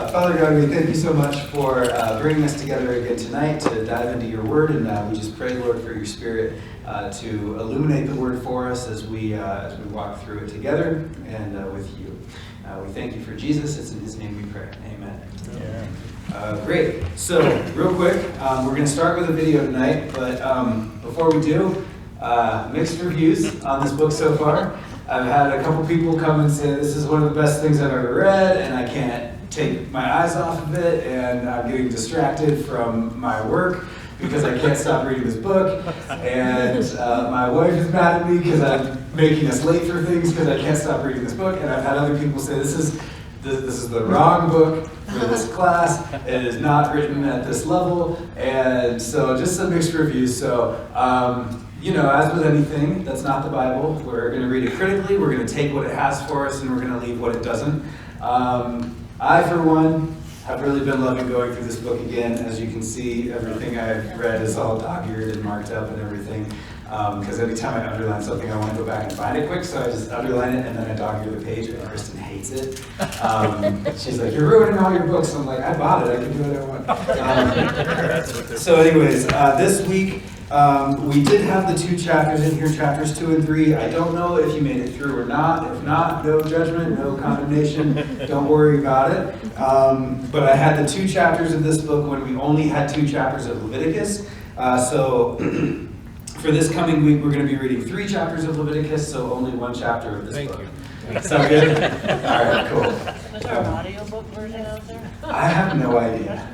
Father God, we thank you so much for bringing us together again tonight to dive into your word, and we just pray, Lord, for your Spirit to illuminate the word for us as we walk through it together and with you. We thank you for Jesus. It's in his name we pray. Amen. Yeah. Great. So, real quick, we're going to start with a video tonight, but before we do, mixed reviews on this book so far. I've had a couple people come and say this is one of the best things I've ever read, and I can't take my eyes off of it, and I'm getting distracted from my work because I can't stop reading this book, and my wife is mad at me because I'm making us late for things because I can't stop reading this book, and I've had other people say this is the wrong book for this class, it is not written at this level, and so just some mixed reviews. So as with anything that's not the Bible, we're going to read it critically, we're going to take what it has for us, and we're going to leave what it doesn't. I, for one, have really been loving going through this book again. As you can see, everything I've read is all dog-eared and marked up and everything, because anytime I underline something, I want to go back and find it quick, so I just underline it and then I dog-ear the page, and Kristen hates it. She's like, you're ruining all your books. I'm like, I bought it, I can do what I want. So anyways, this week, we did have the 2 chapters in here, chapters 2 and 3. I don't know if you made it through or not. If not, no judgment, no condemnation. Don't worry about it. But I had the 2 chapters of this book when we only had 2 chapters of Leviticus. So for this coming week, we're going to be reading 3 chapters of Leviticus, so only 1 chapter of this book. Sound good? All right, cool. Was there an audiobook version out there? I have no idea.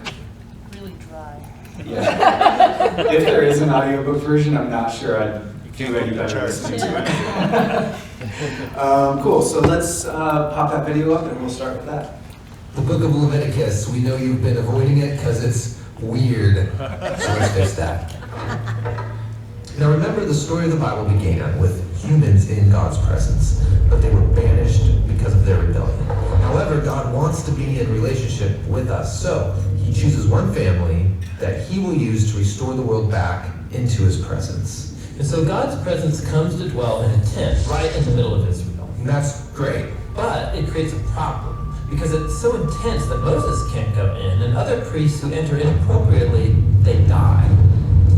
Really dry. Yeah. If there is an audiobook version, I'm not sure I'd do any better listening to it. Cool, so let's pop that video up and we'll start with that. The book of Leviticus, we know you've been avoiding it because it's weird. So let's fix that. Now remember, the story of the Bible began with humans in God's presence, but they were banished because of their rebellion. However, God wants to be in relationship with us, so he chooses one family that he will use to restore the world back into his presence. And so God's presence comes to dwell in a tent right in the middle of Israel. And that's great. But it creates a problem, because it's so intense that Moses can't go in, and other priests who enter inappropriately, they die.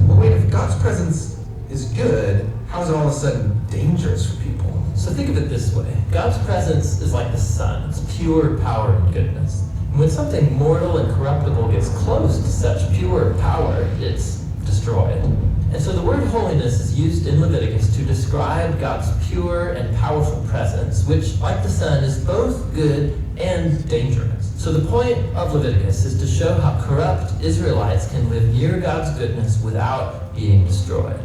Well, wait, if God's presence is good, how is it all of a sudden dangerous for people? So think of it this way. God's presence is like the sun. It's pure power and goodness. And when something mortal and corruptible gets close to such pure power, it's destroyed. And so the word holiness is used in Leviticus to describe God's pure and powerful presence, which, like the sun, is both good and dangerous. So the point of Leviticus is to show how corrupt Israelites can live near God's goodness without being destroyed.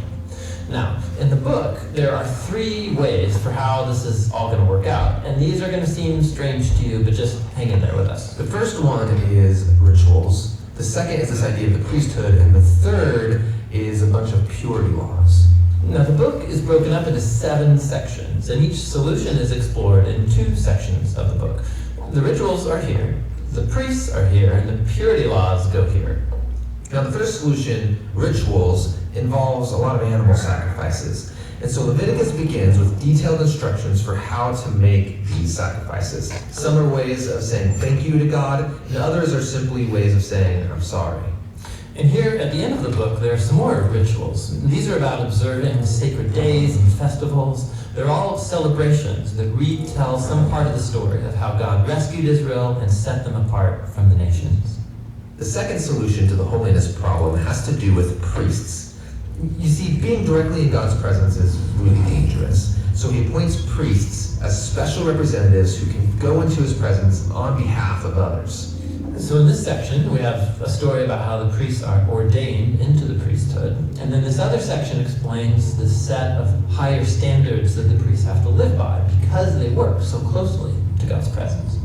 Now, in the book, there are 3 ways for how this is all going to work out. And these are going to seem strange to you, but just hang in there with us. The first one is rituals. The second is this idea of the priesthood. And the third is a bunch of purity laws. Now, the book is broken up into 7 sections, and each solution is explored in 2 sections of the book. The rituals are here, the priests are here, and the purity laws go here. Now, the first solution, rituals, involves a lot of animal sacrifices. And so Leviticus begins with detailed instructions for how to make these sacrifices. Some are ways of saying thank you to God, and others are simply ways of saying I'm sorry. And here, at the end of the book, there are some more rituals. These are about observing sacred days and festivals. They're all celebrations that retell some part of the story of how God rescued Israel and set them apart from the nations. The second solution to the holiness problem has to do with priests. You see, being directly in God's presence is really dangerous. So he appoints priests as special representatives who can go into his presence on behalf of others. So in this section, we have a story about how the priests are ordained into the priesthood. And then this other section explains the set of higher standards that the priests have to live by because they work so closely to God's presence.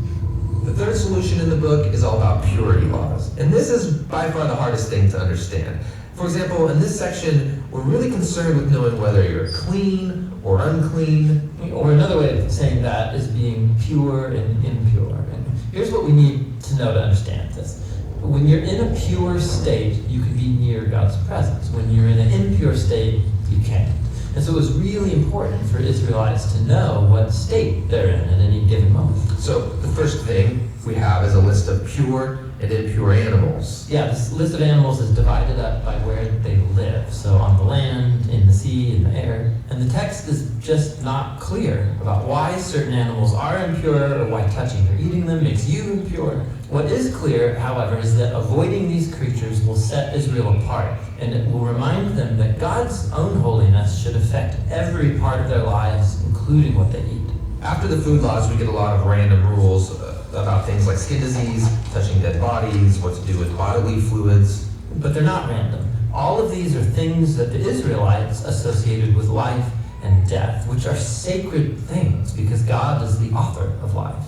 The third solution in the book is all about purity laws. And this is by far the hardest thing to understand. For example, in this section, we're really concerned with knowing whether you're clean or unclean. Or another way of saying that is being pure and impure. And here's what we need to know to understand this. When you're in a pure state, you can be near God's presence. When you're in an impure state, you can't. And so it was really important for Israelites to know what state they're in at any given moment. So the first thing, we have is a list of pure and impure animals. Yeah, this list of animals is divided up by where they live. So on the land, in the sea, in the air. And the text is just not clear about why certain animals are impure or why touching or eating them makes you impure. What is clear, however, is that avoiding these creatures will set Israel apart, and it will remind them that God's own holiness should affect every part of their lives, including what they eat. After the food laws, we get a lot of random rules about things like skin disease, touching dead bodies, what to do with bodily fluids. But they're not random. All of these are things that the Israelites associated with life and death, which are sacred things because God is the author of life.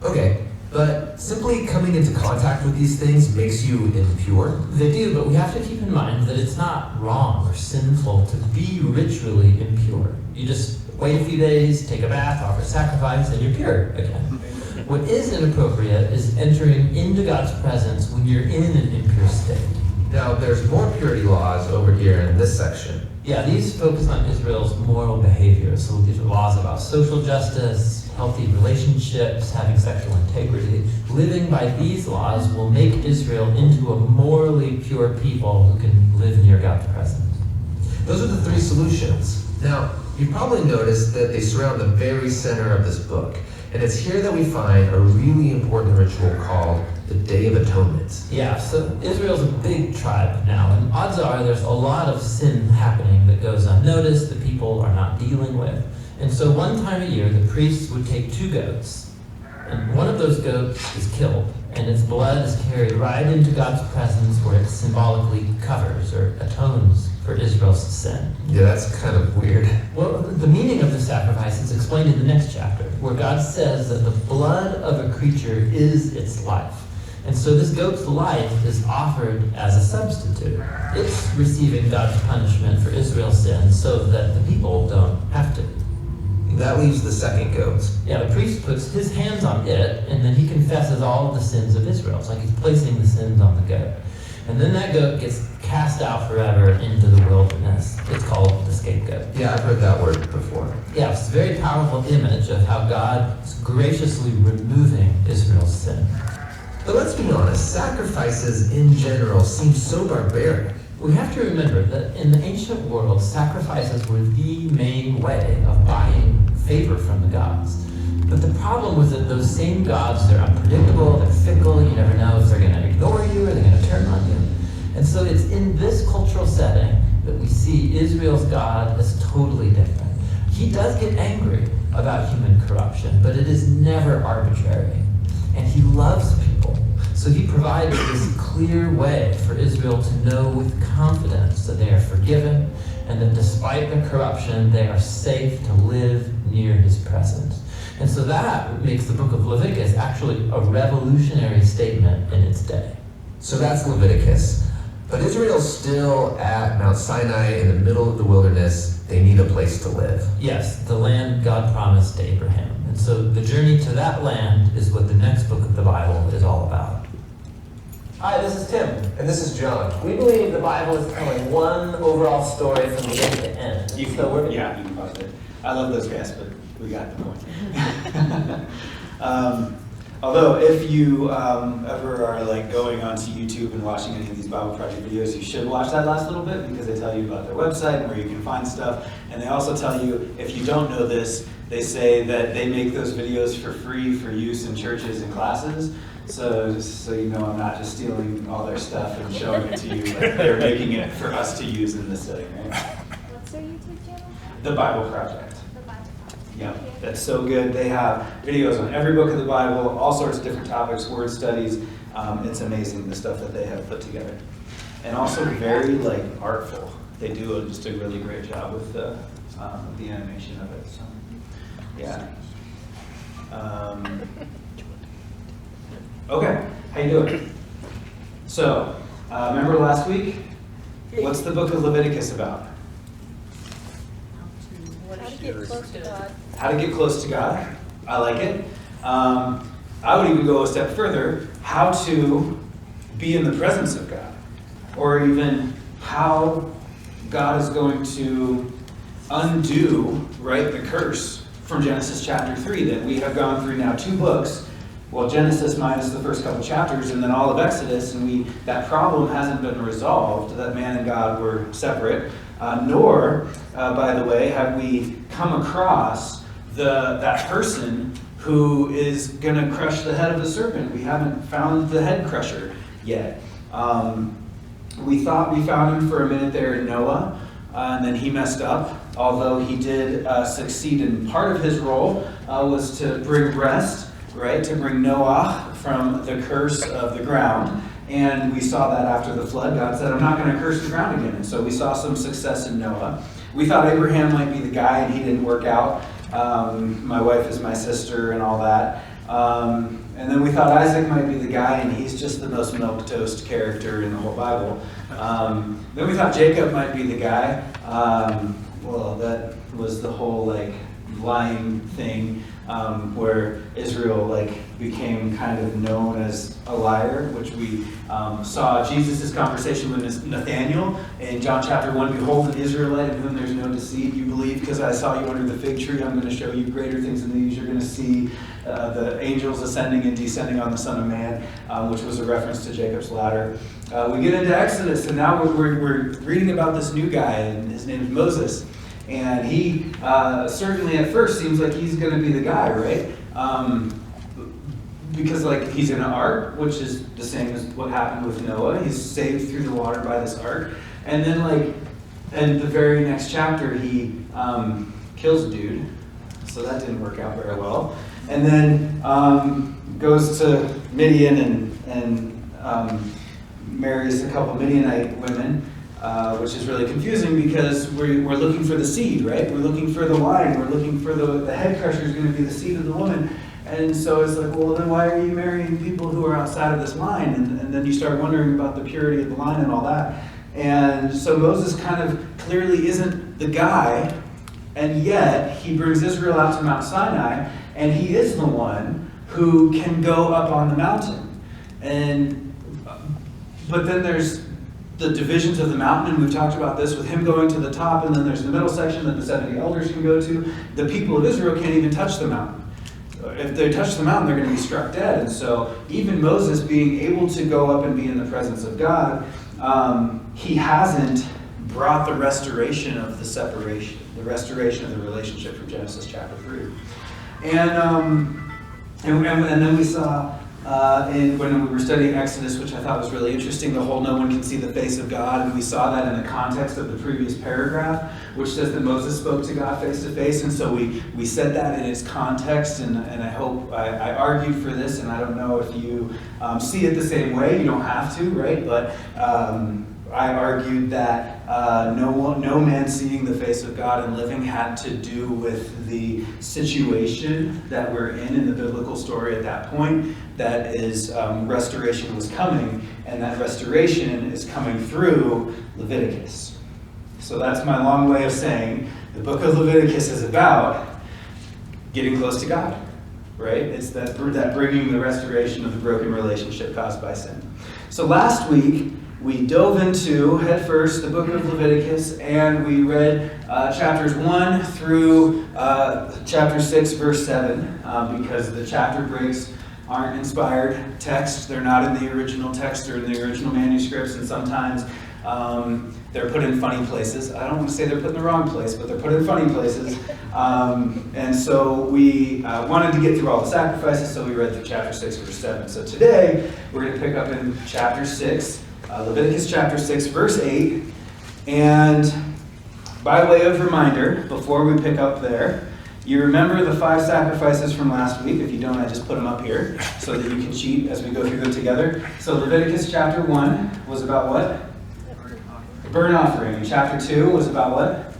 Okay, but simply coming into contact with these things makes you impure? They do, but we have to keep in mind that it's not wrong or sinful to be ritually impure. You just wait a few days, take a bath, offer sacrifice, and you're pure again. What is inappropriate is entering into God's presence when you're in an impure state. Now, there's more purity laws over here in this section. Yeah, these focus on Israel's moral behavior. So these are laws about social justice, healthy relationships, having sexual integrity. Living by these laws will make Israel into a morally pure people who can live near God's presence. Those are the three solutions. Now, you've probably noticed that they surround the very center of this book. And it's here that we find a really important ritual called the Day of Atonement. Yeah, so Israel's a big tribe now, and odds are there's a lot of sin happening that goes unnoticed that people are not dealing with. And so one time a year, the priests would take 2 goats, and one of those goats is killed, and its blood is carried right into God's presence where it symbolically covers or atones for Israel's sin. Yeah, that's kind of weird. Well, the meaning of the sacrifice is explained in the next chapter, where God says that the blood of a creature is its life. And so this goat's life is offered as a substitute. It's receiving God's punishment for Israel's sins so that the people don't have to. That leaves the second goat. Yeah, the priest puts his hands on it, and then he confesses all of the sins of Israel. It's like he's placing the sins on the goat. And then that goat gets cast out forever into the wilderness. It's called the scapegoat. Yeah, I've heard that word before. Yeah, it's a very powerful image of how God is graciously removing Israel's sin. But let's be honest, sacrifices in general seem so barbaric. We have to remember that in the ancient world, sacrifices were the main way of buying favor from the gods. But the problem was that those same gods, they're unpredictable, they're fickle, you never know if they're going to ignore you or they're going to turn on you. And so it's in this cultural setting that we see Israel's God as totally different. He does get angry about human corruption, but it is never arbitrary. And he loves people. So he provides this clear way for Israel to know with confidence that they are forgiven and that despite their corruption, they are safe to live near his presence. And so that makes the book of Leviticus actually a revolutionary statement in its day. So that's Leviticus. But Israel's still at Mount Sinai in the middle of the wilderness. They need a place to live. Yes, the land God promised to Abraham. And so the journey to that land is what the next book of the Bible is all about. Hi, this is Tim. And this is John. We believe the Bible is telling one overall story from beginning to end. You can, So we're yeah, you can pause it. I love those guys, but we got the point. Although, if you ever are like going onto YouTube and watching any of these Bible Project videos, you should watch that last little bit because they tell you about their website and where you can find stuff. And they also tell you, if you don't know this, they say that they make those videos for free for use in churches and classes. So just so you know, I'm not just stealing all their stuff and showing it to you. Like they're making it for us to use in this setting, right? What's their YouTube channel? The Bible Project. The Bible Project. Yeah, that's so good. They have videos on every book of the Bible, all sorts of different topics, word studies. It's amazing the stuff that they have put together. And also very like artful. They do just a really great job with the animation of it. So, yeah. Okay, how you doing? So, remember last week? What's the book of Leviticus about? How to get close to God. How to get close to God. I like it. I would even go a step further. How to be in the presence of God. Or even how God is going to undo, right, the curse from Genesis chapter 3 that we have gone through now 2 books Well, Genesis minus the first couple chapters and then all of Exodus, and that problem hasn't been resolved, that man and God were separate, nor, by the way, have we come across that person who is going to crush the head of the serpent. We haven't found the head crusher yet. We thought we found him for a minute there in Noah, and then he messed up, although he did succeed in part of his role, was to bring rest, right, to bring Noah from the curse of the ground. And we saw that after the flood. God said, I'm not going to curse the ground again. And so we saw some success in Noah. We thought Abraham might be the guy, and he didn't work out. My wife is my sister and all that. And then we thought Isaac might be the guy, and he's just the most milquetoast character in the whole Bible. Then we thought Jacob might be the guy. Well, that was the whole lying thing where Israel became kind of known as a liar, which we saw Jesus' conversation with Nathanael in John chapter 1. Behold, an Israelite in whom there's no deceit. You believe because I saw you under the fig tree. I'm going to show you greater things than these. You're going to see the angels ascending and descending on the Son of Man, which was a reference to Jacob's ladder. We get into Exodus, and now we're reading about this new guy, and his name is Moses. And he certainly at first seems like he's going to be the guy, right? Because he's in an ark, which is the same as what happened with Noah. He's saved through the water by this ark. And then in the very next chapter, he kills a dude. So that didn't work out very well. And then goes to Midian and marries a couple Midianite women. Which is really confusing because we're looking for the seed, right? We're looking for the line. We're looking for the head crusher is going to be the seed of the woman. And so it's well, then why are you marrying people who are outside of this line? And then you start wondering about the purity of the line and all that. And so Moses kind of clearly isn't the guy, and yet he brings Israel out to Mount Sinai, and he is the one who can go up on the mountain. But then there's the divisions of the mountain, and we've talked about this with him going to the top, and then there's the middle section that the 70 elders can go to. The people of Israel can't even touch the mountain. If they touch the mountain, they're going to be struck dead. And so even Moses being able to go up and be in the presence of God, he hasn't brought the restoration of the separation, the restoration of the relationship from Genesis chapter 3. And then we saw when we were studying Exodus, which I thought was really interesting, the whole no one can see the face of God, and we saw that in the context of the previous paragraph, which says that Moses spoke to God face to face, and so we said that in its context, and I hope I argued for this, and I don't know if you see it the same way. You don't have to, right? But I argued that no man seeing the face of God and living had to do with the situation that we're in the biblical story at that point. That is, restoration was coming, and that restoration is coming through Leviticus. So that's my long way of saying the book of Leviticus is about getting close to God, right? It's that bringing the restoration of the broken relationship caused by sin. So last week, we dove into, head first, the book of Leviticus, and we read chapters 1 through chapter 6, verse 7, because the chapter breaks aren't inspired text. They're not in the original text or in the original manuscripts, and sometimes they're put in funny places. I don't want to say they're put in the wrong place, but they're put in funny places. And so we wanted to get through all the sacrifices, so we read through chapter 6, verse 7. So today, we're going to pick up in chapter 6, Leviticus chapter 6, verse 8. And by way of reminder, before we pick up there, you remember the 5 sacrifices from last week. If you don't, I just put them up here so that you can cheat as we go through them together. So Leviticus chapter 1 was about what? The burnt offering. And chapter 2 was about what?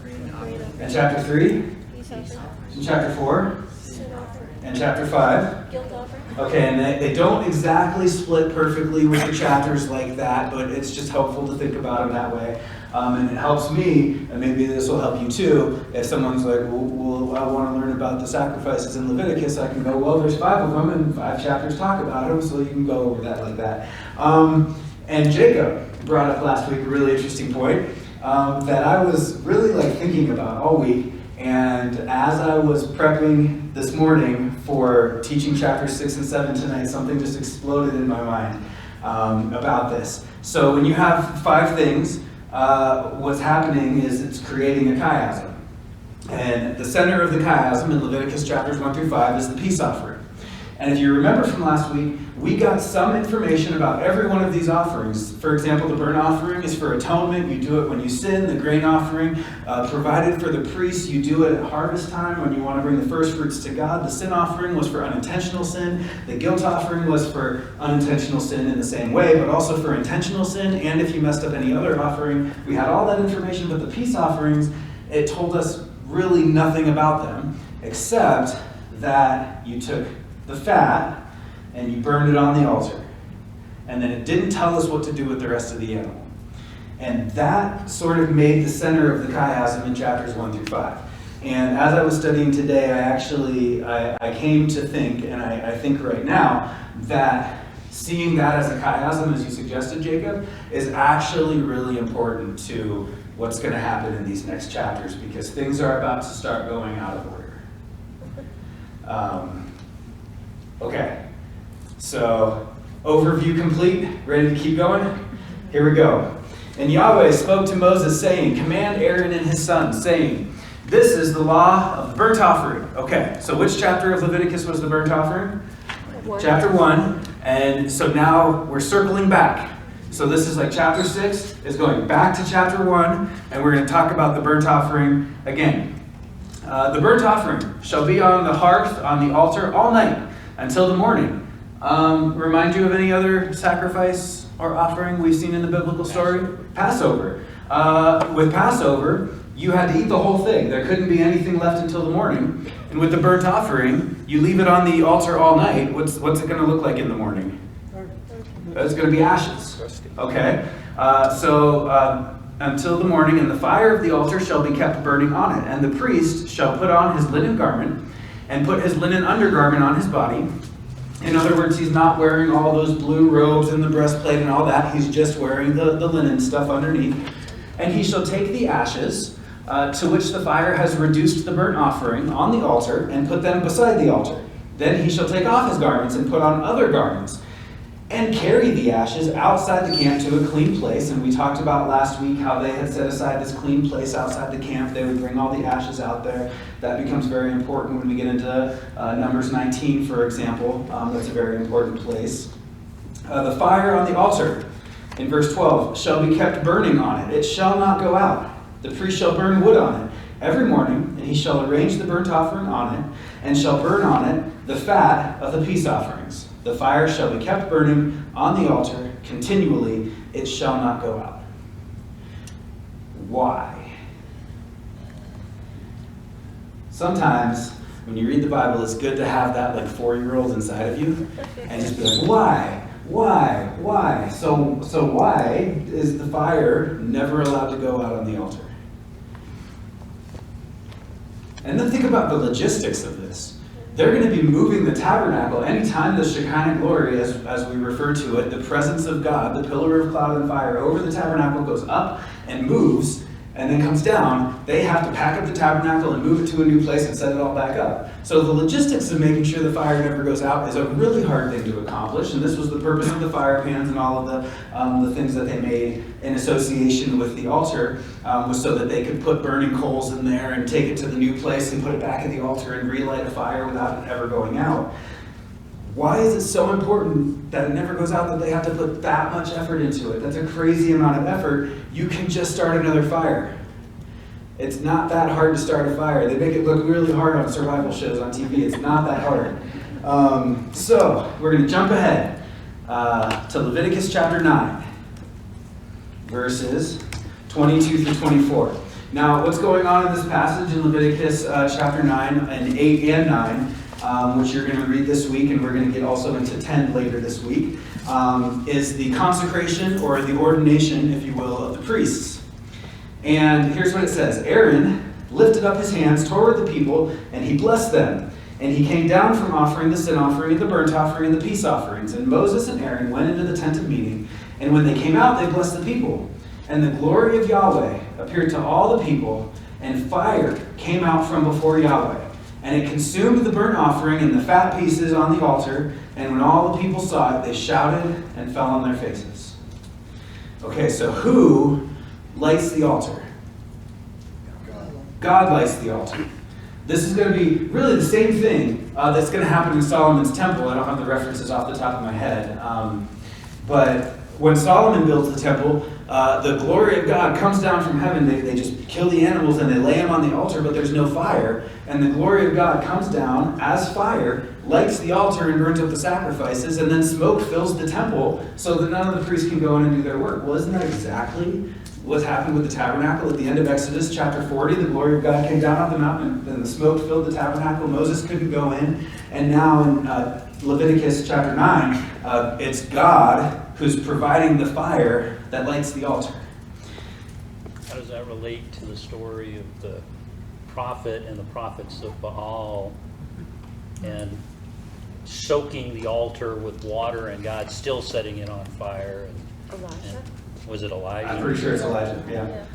And chapter 3? And chapter 4? And chapter 5? Guilt offering. Okay, and they don't exactly split perfectly with the chapters like that, but it's just helpful to think about them that way. And it helps me, and maybe this will help you too, if someone's like, well, I want to learn about the sacrifices in Leviticus, I can go, well, there's 5 of them, and 5 chapters talk about them, so you can go over that like that. And Jacob brought up last week a really interesting point that I was really thinking about all week, and as I was prepping this morning for teaching chapters 6 and 7 tonight. Something just exploded in my mind about this. So when you have 5 things, what's happening is it's creating a chiasm. And the center of the chiasm in Leviticus chapters 1 through 5 is the peace offering. And if you remember from last week, we got some information about every one of these offerings. For example, the burnt offering is for atonement. You do it when you sin. The grain offering, provided for the priest, you do it at harvest time when you want to bring the first fruits to God. The sin offering was for unintentional sin. The guilt offering was for unintentional sin in the same way, but also for intentional sin. And if you messed up any other offering, we had all that information. But the peace offerings, it told us really nothing about them, except that you took the fat and you burned it on the altar. And then it didn't tell us what to do with the rest of the animal. And that sort of made the center of the chiasm in chapters 1 through 5. And as I was studying today, I came to think, and I think right now, that seeing that as a chiasm, as you suggested, Jacob, is actually really important to what's going to happen in these next chapters, because things are about to start going out of order. Okay, so overview complete. Ready to keep going? Here we go. And Yahweh spoke to Moses, saying, command Aaron and his sons, saying, this is the law of the burnt offering. Okay, so which chapter of Leviticus was the burnt offering? Chapter 1. And so now we're circling back. So this is like chapter 6 is going back to chapter 1, and we're going to talk about the burnt offering again. The burnt offering shall be on the hearth, on the altar, all night until the morning. Remind you of any other sacrifice or offering we've seen in the biblical story? Passover. With Passover, you had to eat the whole thing. There couldn't be anything left until the morning. And with the burnt offering, you leave it on the altar all night. What's it going to look like in the morning? It's going to be ashes. Okay? Until the morning, and the fire of the altar shall be kept burning on it. And the priest shall put on his linen garment and put his linen undergarment on his body. In other words, he's not wearing all those blue robes and the breastplate and all that. He's just wearing the linen stuff underneath. And he shall take the ashes to which the fire has reduced the burnt offering on the altar and put them beside the altar. Then he shall take off his garments and put on other garments and carry the ashes outside the camp to a clean place. And we talked about last week how they had set aside this clean place outside the camp. They would bring all the ashes out there. That becomes very important when we get into Numbers 19, for example. That's a very important place. The fire on the altar, in verse 12, shall be kept burning on it. It shall not go out. The priest shall burn wood on it every morning, and he shall arrange the burnt offering on it, and shall burn on it the fat of the peace offerings. The fire shall be kept burning on the altar continually. It shall not go out. Why? Sometimes when you read the Bible, it's good to have that like 4-year-old inside of you and just be like, why? Why? So why is the fire never allowed to go out on the altar? And then think about the logistics of this. They're going to be moving the tabernacle anytime the Shekinah glory, as we refer to it, the presence of God, the pillar of cloud and fire over the tabernacle goes up and moves and then comes down. They have to pack up the tabernacle and move it to a new place and set it all back up. So the logistics of making sure the fire never goes out is a really hard thing to accomplish. And this was the purpose of the fire pans and all of the things that they made in association with the altar, was so that they could put burning coals in there and take it to the new place and put it back at the altar and relight a fire without it ever going out. Why is it so important that it never goes out, that they have to put that much effort into it? That's a crazy amount of effort. You can just start another fire. It's not that hard to start a fire. They make it look really hard on survival shows on TV. It's not that hard. So we're going to jump ahead to Leviticus chapter 9, verses 22 through 24. Now, what's going on in this passage in Leviticus chapter 9 and 8 and 9, which you're going to read this week, and we're going to get also into 10 later this week, is the consecration or the ordination, if you will, of the priests. And here's what it says. Aaron lifted up his hands toward the people, and he blessed them. And he came down from offering the sin offering and the burnt offering and the peace offerings. And Moses and Aaron went into the tent of meeting, and when they came out, they blessed the people. And the glory of Yahweh appeared to all the people, and fire came out from before Yahweh. And it consumed the burnt offering and the fat pieces on the altar, and when all the people saw it, they shouted and fell on their faces. Okay, so who lights the altar? God lights the altar. This is going to be really the same thing that's going to happen in Solomon's temple. I don't have the references off the top of my head. But when Solomon builds the temple, the glory of God comes down from heaven. They just kill the animals and they lay them on the altar, but there's no fire. And the glory of God comes down as fire, lights the altar and burns up the sacrifices, and then smoke fills the temple so that none of the priests can go in and do their work. Well, isn't that exactly what happened with the tabernacle at the end of Exodus chapter 40? The glory of God came down off the mountain and the smoke filled the tabernacle. Moses couldn't go in. And now in Leviticus chapter 9, it's God who's providing the fire that lights the altar. How does that relate to the story of the prophet and the prophets of Baal and soaking the altar with water and God still setting it on fire? Elijah? Was it Elijah? I'm pretty sure it's Elijah, yeah.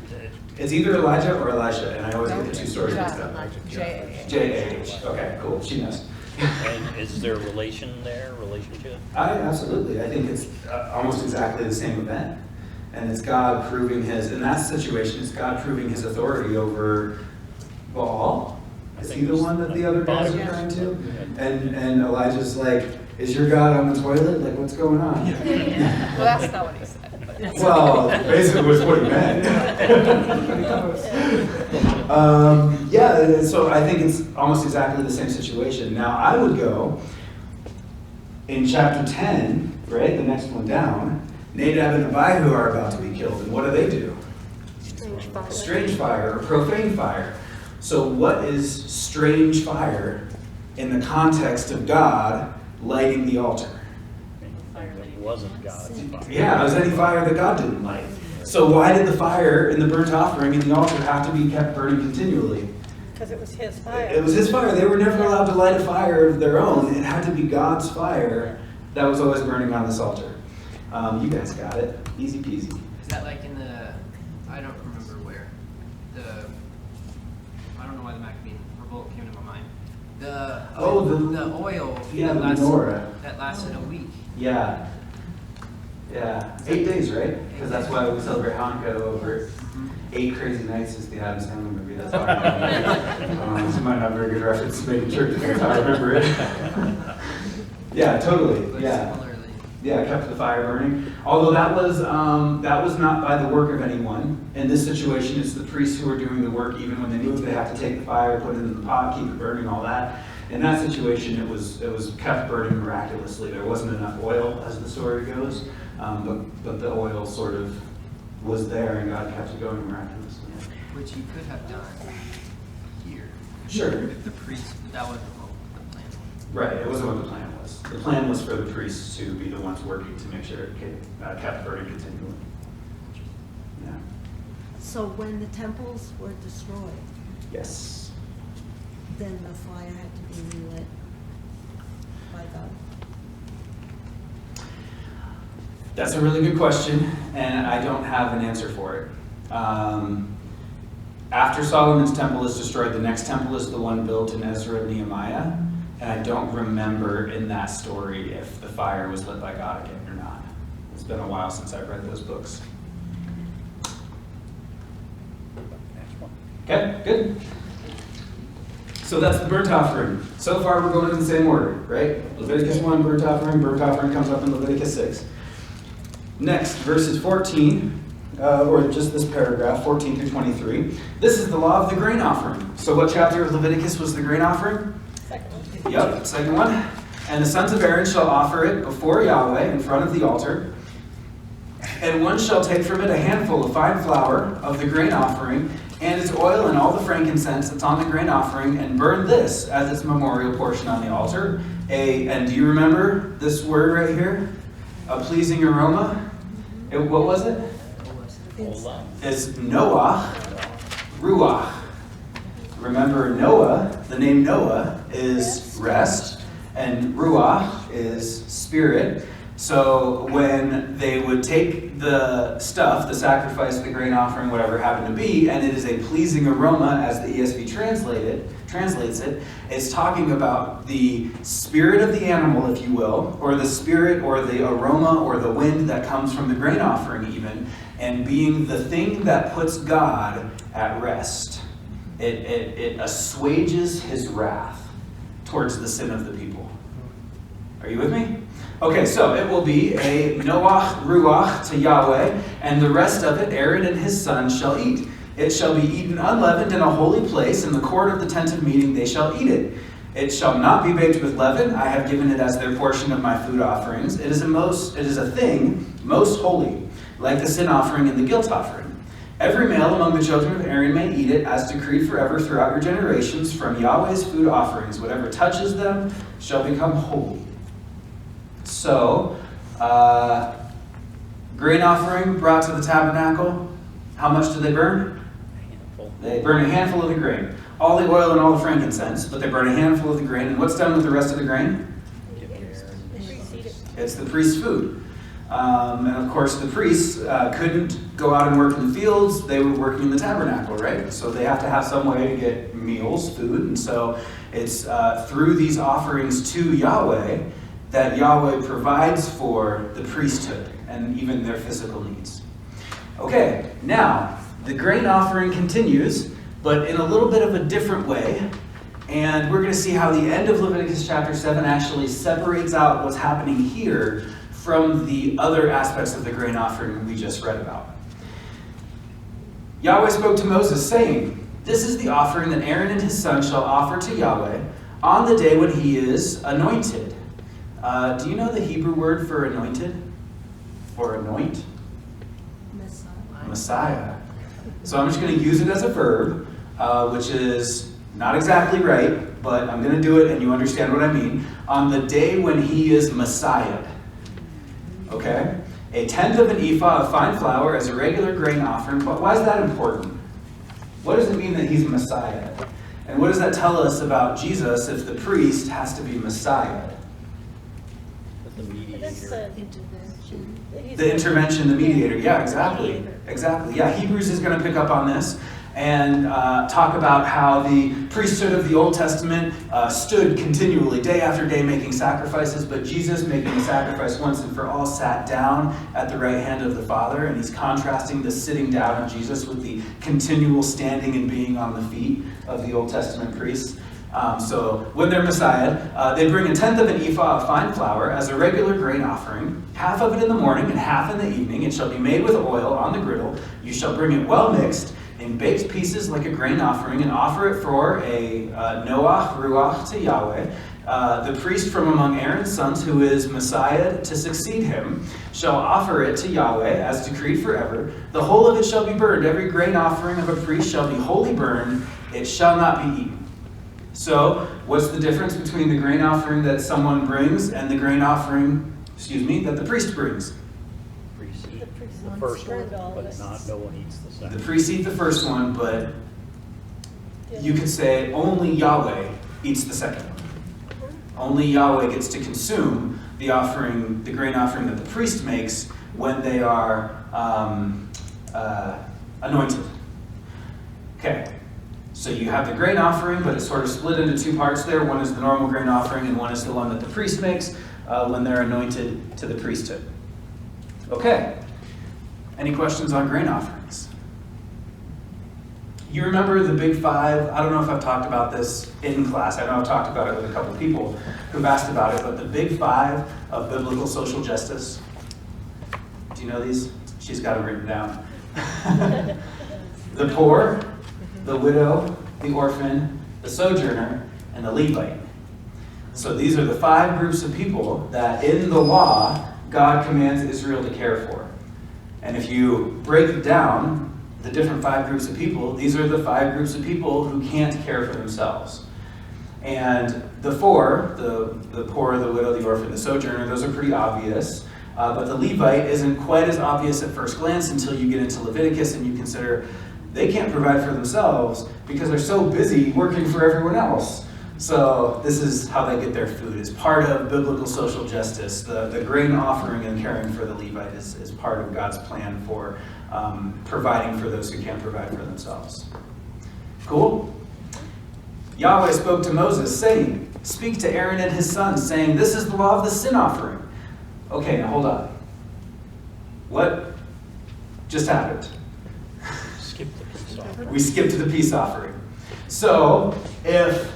It's either Elijah or Elisha, and I always get the two stories mixed up. J-A-H. Okay, cool. She knows. And is there a relationship? Absolutely. I think it's almost exactly the same event. And it's God proving in that situation, it's God proving his authority over Baal. Is he the one that the other guys are referring to? And Elijah's like, is your God on the toilet? Like, what's going on? Well, that's not what he said. Well, basically was what he meant. So I think it's almost exactly the same situation. Now, I would go in chapter 10, right, the next one down, Nadab and Abihu are about to be killed. And what do? Strange fire. Strange fire or profane fire. So what is strange fire in the context of God lighting the altar? It wasn't God's fire. Yeah, it was any fire that God didn't light. So why did the fire in the burnt offering and the altar have to be kept burning continually? Because it was his fire. It was his fire. They were never allowed to light a fire of their own. It had to be God's fire that was always burning on this altar. You guys got it. Easy peasy. Is that like in the, I don't remember where, I don't know why the Maccabean revolt came to my mind. The oil Yeah, that, the menorah. that lasted a week. Yeah. Yeah. 8 days, right? Because that's why we celebrate Hanukkah over 8 Crazy Nights is the Adam Sandler movie. That's why I remember it. This might not be a very good reference to making church, that's how I remember it. Yeah, totally. But Yeah. similarly. Yeah, kept the fire burning. Although that was not by the work of anyone. In this situation, it's the priests who are doing the work. Even when they move, they have to take the fire, put it in the pot, keep it burning, all that. In that situation, it was kept burning miraculously. There wasn't enough oil, as the story goes, but the oil sort of was there, and God kept it going miraculously. Which he could have done here. Sure. If the priest, that wasn't what the plan was. Right, it wasn't what the plan was. The plan was for the priests to be the ones working to make sure it kept burning continually. Yeah. So when the temples were destroyed, Yes. then the fire had to be relit by God? That's a really good question, and I don't have an answer for it. After Solomon's temple is destroyed, the next temple is the one built in Ezra and Nehemiah, and I don't remember in that story if the fire was lit by God again or not. It's been a while since I've read those books. Next one. Okay, good. So that's the burnt offering. So far we're going in the same order, right? Leviticus 1, burnt offering comes up in Leviticus 6. Next, verses 14, or just this paragraph, 14 through 23. This is the law of the grain offering. So what chapter of Leviticus was the grain offering? Second one. Yep, second one. And the sons of Aaron shall offer it before Yahweh in front of the altar. And one shall take from it a handful of fine flour of the grain offering, and its oil and all the frankincense that's on the grain offering, and burn this as its memorial portion on the altar. And do you remember this word right here? A pleasing aroma? What was it? Ola. Is Noah, Ruach. Remember Noah, the name Noah is rest, and Ruach is spirit. So when they would take the stuff, the sacrifice, the grain offering, whatever it happened to be, and it is a pleasing aroma, as the ESV translates it, it's talking about the spirit of the animal, if you will, or the spirit or the aroma or the wind that comes from the grain offering even, and being the thing that puts God at rest. It assuages his wrath towards the sin of the people. Are you with me? Okay, so it will be a Noach Ruach to Yahweh, and the rest of it Aaron and his sons shall eat. It shall be eaten unleavened in a holy place. In the court of the tent of meeting they shall eat it. It shall not be baked with leaven. I have given it as their portion of my food offerings. It is a thing most holy, like the sin offering and the guilt offering. Every male among the children of Aaron may eat it, as decreed forever throughout your generations, from Yahweh's food offerings. Whatever touches them shall become holy. So, grain offering brought to the tabernacle, how much do they burn? They burn a handful of the grain. All the oil and all the frankincense, but they burn a handful of the grain. And what's done with the rest of the grain? It's the priest's food. And of course, the priests couldn't go out and work in the fields. They were working in the tabernacle, right? So they have to have some way to get meals, food. And so it's through these offerings to Yahweh that Yahweh provides for the priesthood and even their physical needs. Okay, now, the grain offering continues, but in a little bit of a different way. And we're going to see how the end of Leviticus chapter 7 actually separates out what's happening here from the other aspects of the grain offering we just read about. Yahweh spoke to Moses, saying, "This is the offering that Aaron and his son shall offer to Yahweh on the day when he is anointed." Do you know the Hebrew word for anointed? Or anoint? Messiah. So I'm just going to use it as a verb, which is not exactly right, but I'm going to do it and you understand what I mean. On the day when he is Messiah. Okay? A tenth of an ephah of fine flour as a regular grain offering. But why is that important? What does it mean that he's Messiah? And what does that tell us about Jesus if the priest has to be Messiah? The intervention, the mediator. Yeah, exactly. Exactly. Yeah, Hebrews is going to pick up on this and talk about how the priesthood of the Old Testament stood continually, day after day, making sacrifices, but Jesus, making the sacrifice once and for all, sat down at the right hand of the Father, and he's contrasting the sitting down of Jesus with the continual standing and being on the feet of the Old Testament priests. So when they're Messiah, they bring a tenth of an ephah of fine flour as a regular grain offering, half of it in the morning and half in the evening. It shall be made with oil on the griddle. You shall bring it well mixed in baked pieces like a grain offering, and offer it for a Noach Ruach to Yahweh. The priest from among Aaron's sons, who is Messiah to succeed him, shall offer it to Yahweh as decreed forever. The whole of it shall be burned. Every grain offering of a priest shall be wholly burned. It shall not be eaten. So, what's the difference between the grain offering that someone brings and the grain offering, that the priest brings? The first one, but no one eats the second. The priests eat the first one, but you could say only Yahweh eats the second one. Only Yahweh gets to consume the offering, the grain offering that the priest makes when they are anointed. Okay. So you have the grain offering, but it's sort of split into two parts there. One is the normal grain offering, and one is the one that the priest makes when they're anointed to the priesthood. Okay. Any questions on grain offerings? You remember the big five? I don't know if I've talked about this in class. I know I've talked about it with a couple people who've asked about it, but the big five of biblical social justice. Do you know these? She's got them written down. The poor, the widow, the orphan, the sojourner, and the Levite. So these are the five groups of people that in the law, God commands Israel to care for. And if you break down the different five groups of people, these are the five groups of people who can't care for themselves. And the four, the poor, the widow, the orphan, the sojourner, those are pretty obvious. But the Levite isn't quite as obvious at first glance until you get into Leviticus and you consider they can't provide for themselves because they're so busy working for everyone else. So this is how they get their food. It's part of biblical social justice. The grain offering and caring for the Levite is part of God's plan for providing for those who can't provide for themselves. Cool? Yahweh spoke to Moses, saying, "Speak to Aaron and his sons, saying, this is the law of the sin offering." Okay, now hold on. What just happened? Skip the peace offering. We skipped the peace offering. So, if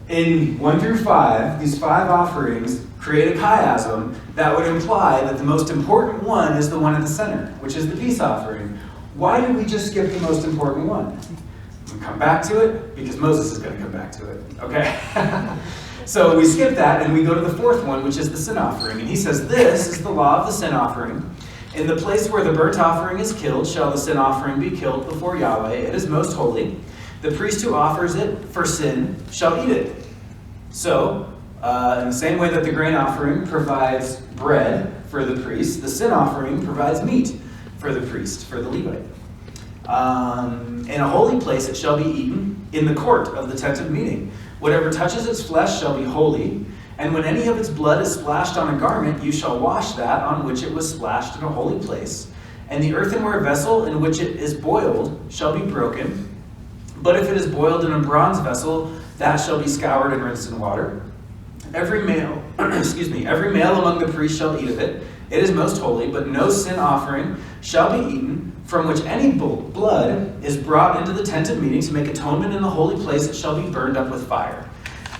in 1 through 5, these 5 offerings create a chiasm, that would imply that the most important one is the one at the center, which is the peace offering. Why did we just skip the most important one? We'll come back to it, because Moses is going to come back to it, okay? So we skip that, and we go to the 4th one, which is the sin offering. And he says, "This is the law of the sin offering. In the place where the burnt offering is killed, shall the sin offering be killed before Yahweh. It is most holy. The priest who offers it for sin shall eat it." So, in the same way that the grain offering provides bread for the priest, the sin offering provides meat for the priest, for the Levite. In a holy place it shall be eaten in the court of the tent of meeting. Whatever touches its flesh shall be holy, and when any of its blood is splashed on a garment, you shall wash that on which it was splashed in a holy place. And the earthenware vessel in which it is boiled shall be broken. But if it is boiled in a bronze vessel, that shall be scoured and rinsed in water. Every male, every male among the priests shall eat of it. It is most holy, but no sin offering shall be eaten, from which any blood is brought into the tent of meeting to make atonement in the holy place. It shall be burned up with fire.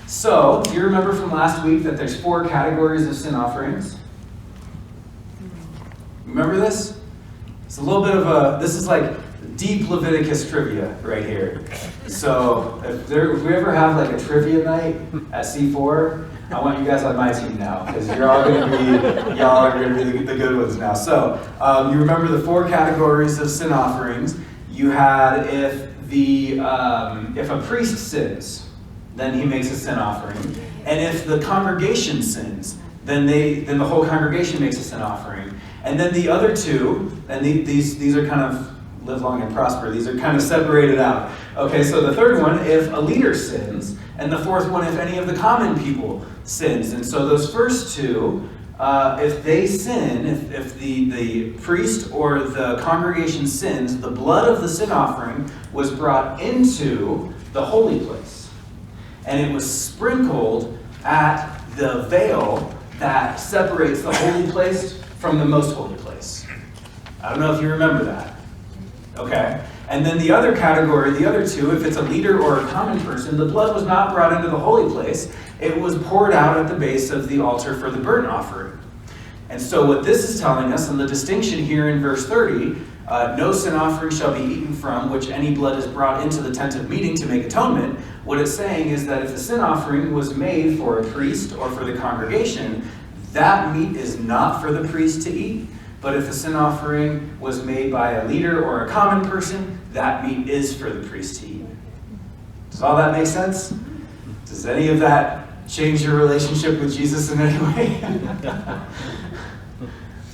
So, do you remember from last week that there's 4 categories of sin offerings? Remember this? It's a little bit of this is like deep Leviticus trivia right here. So, if we ever have like a trivia night at C4, I want you guys on my team now, because y'all are going to be the good ones now. So, you remember the 4 categories of sin offerings. You had if a priest sins, then he makes a sin offering. And if the congregation sins, then the whole congregation makes a sin offering. And then the other 2, and these are kind of live long and prosper. These are kind of separated out. Okay, so the 3rd one, if a leader sins, and the 4th one, if any of the common people sins. And so those first 2, if they sin, if the priest or the congregation sins, the blood of the sin offering was brought into the holy place. And it was sprinkled at the veil that separates the holy place from the most holy place. I don't know if you remember that. Okay? And then the other category, the other 2, if it's a leader or a common person, the blood was not brought into the holy place. It was poured out at the base of the altar for the burnt offering. And so what this is telling us, and the distinction here in verse 30, no sin offering shall be eaten from which any blood is brought into the tent of meeting to make atonement. What it's saying is that if a sin offering was made for a priest or for the congregation, that meat is not for the priest to eat. But if a sin offering was made by a leader or a common person, that meat is for the priest to eat. Does all that make sense? Does any of that change your relationship with Jesus in any way?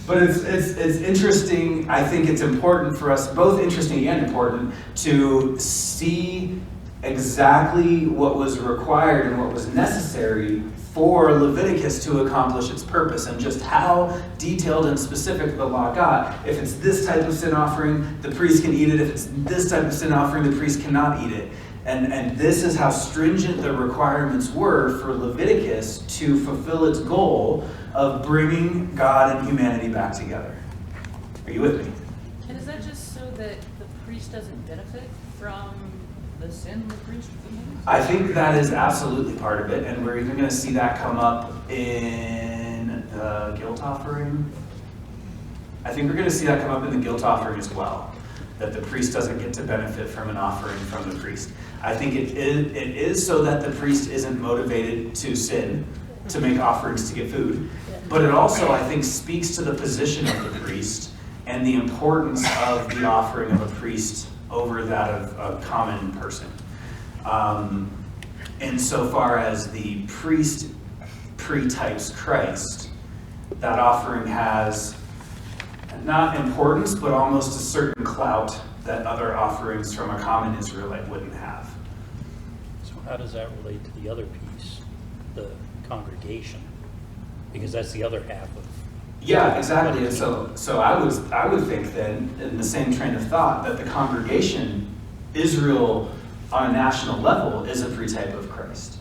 But it's interesting. I think it's important for us, both interesting and important, to see exactly what was required and what was necessary for Leviticus to accomplish its purpose, and just how detailed and specific the law got. If it's this type of sin offering, the priest can eat it. If it's this type of sin offering, the priest cannot eat it. And this is how stringent the requirements were for Leviticus to fulfill its goal of bringing God and humanity back together. Are you with me? And is that just so that the priest doesn't benefit from the sin the priest committed? I think that is absolutely part of it, and we're even going to see that come up in the guilt offering. I think we're going to see that come up in the guilt offering as well, that the priest doesn't get to benefit from an offering from the priest. I think it is so that the priest isn't motivated to sin, to make offerings to get food. But it also, I think, speaks to the position of the priest and the importance of the offering of a priest over that of a common person. Insofar as the priest pre-types Christ, that offering has not importance, but almost a certain clout that other offerings from a common Israelite wouldn't have. So, how does that relate to the other piece, the congregation? Because that's the other half of. Yeah, exactly. And so I would think then, in the same train of thought, that the congregation, Israel on a national level, is a pre-type of Christ,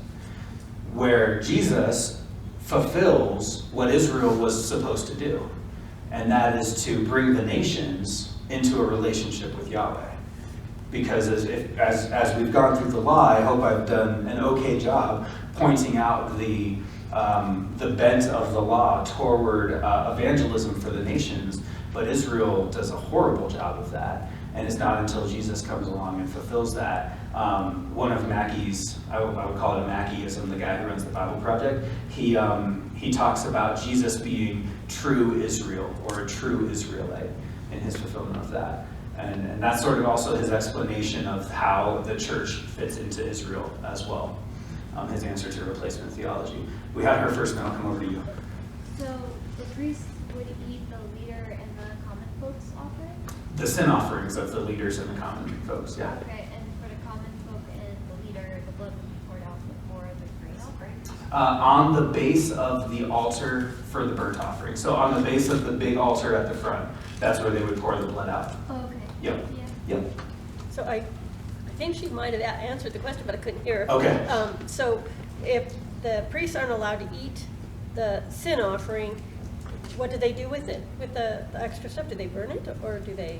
where Jesus fulfills what Israel was supposed to do, and that is to bring the nations into a relationship with Yahweh. Because as we've gone through the law, I hope I've done an okay job pointing out the bent of the law toward evangelism for the nations, but Israel does a horrible job of that, and it's not until Jesus comes along and fulfills that. One of Mackey's, I would call it a Mackeyism, the guy who runs the Bible Project, he talks about Jesus being true Israel, or a true Israelite, in his fulfillment of that. And that's sort of also his explanation of how the church fits into Israel as well. His answer to replacement theology. We had her first, and I'll come over to you. So the priest would eat the leader and the common folks offering? The sin offerings of the leaders and the common folks, yeah. Okay, and for the common folk and the leader, the blood would be poured out before the grain offering? On the base of the altar for the burnt offering. So on the base of the big altar at the front, that's where they would pour the blood out. Oh, okay. Yep. Yeah. Yep. So I think she might have answered the question, but I couldn't hear her. Okay. So if the priests aren't allowed to eat the sin offering, what do they do with it? With the extra stuff? Do they burn it, or do they?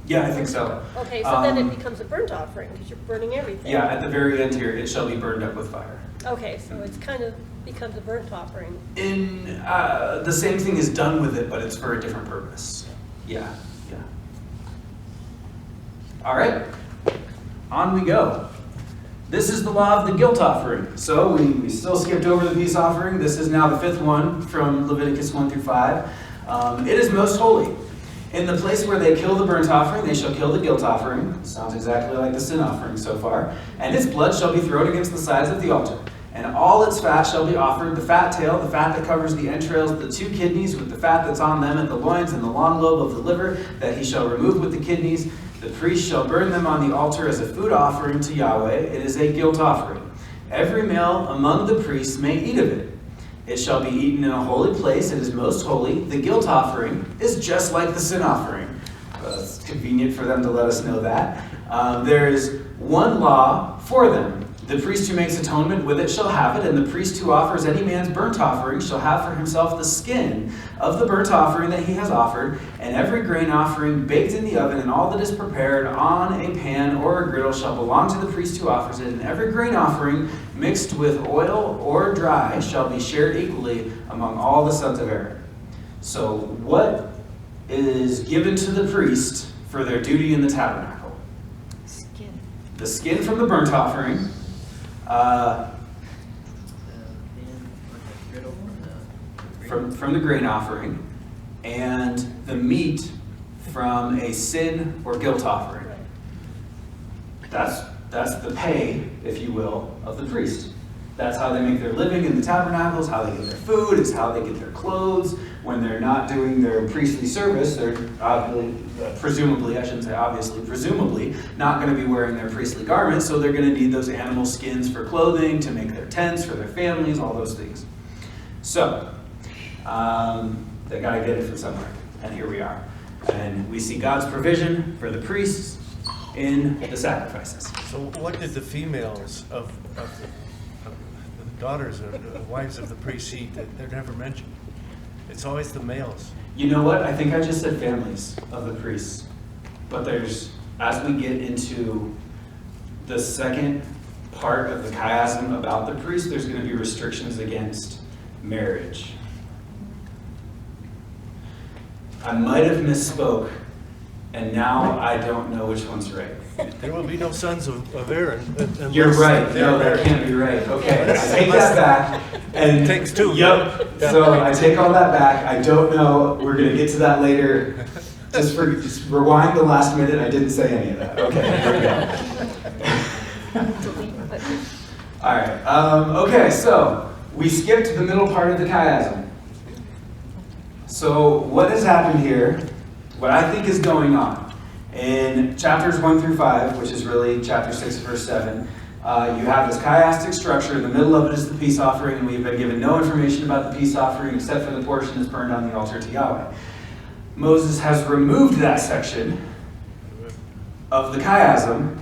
Yeah, I think so. Okay, so then it becomes a burnt offering because you're burning everything. Yeah, at the very end here, it shall be burned up with fire. Okay, so it's kind of becomes a burnt offering. In the same thing is done with it, but it's for a different purpose. Yeah, yeah. All right, on we go. This is the law of the guilt offering. So we still skipped over the peace offering. This is now the fifth one from Leviticus 1 through 5. It is most holy. In the place where they kill the burnt offering, they shall kill the guilt offering. Sounds exactly like the sin offering so far. And its blood shall be thrown against the sides of the altar. And all its fat shall be offered, the fat tail, the fat that covers the entrails, the two kidneys with the fat that's on them, and the loins, and the long lobe of the liver, that he shall remove with the kidneys. The priest shall burn them on the altar as a food offering to Yahweh. It is a guilt offering. Every male among the priests may eat of it. It shall be eaten in a holy place. It is most holy. The guilt offering is just like the sin offering. It's convenient for them to let us know that. There is one law for them. The priest who makes atonement with it shall have it, and the priest who offers any man's burnt offering shall have for himself the skin of the burnt offering that he has offered, and every grain offering baked in the oven, and all that is prepared on a pan or a griddle shall belong to the priest who offers it, and every grain offering mixed with oil or dry shall be shared equally among all the sons of Aaron. So what is given to the priest for their duty in the tabernacle? Skin. The skin from the burnt offering, from the grain offering, and the meat from a sin or guilt offering. That's the pay, if you will, of the priest. That's how they make their living in the tabernacles, how they get their food, it's how they get their clothes. When they're not doing their priestly service, they're presumably, I shouldn't say obviously, presumably not going to be wearing their priestly garments, so they're going to need those animal skins for clothing, to make their tents for their families, all those things. So, they got to get it from somewhere, and here we are. And we see God's provision for the priests in the sacrifices. So what did the females of the daughters or the wives of the priests eat? They're never mentioned. It's always the males. You know what? I think I just said families of the priests. But there's, as we get into the second part of the chiasm about the priest, there's going to be restrictions against marriage. I might have misspoke, and now I don't know which one's right. There will be no sons of Aaron. You're right. No, that can't be right. Okay, I take that back. And it takes two. Yep. So I take all that back. I don't know. We're going to get to that later. Just rewind the last minute. I didn't say any of that. Okay, here we go. All right. Okay, so we skipped the middle part of the chiasm. So what has happened here, what I think is going on, in chapters 1 through 5, which is really chapter 6, verse 7, You have this chiastic structure. In the middle of it is the peace offering, and we've been given no information about the peace offering except for the portion that's burned on the altar to Yahweh. Moses has removed that section of the chiasm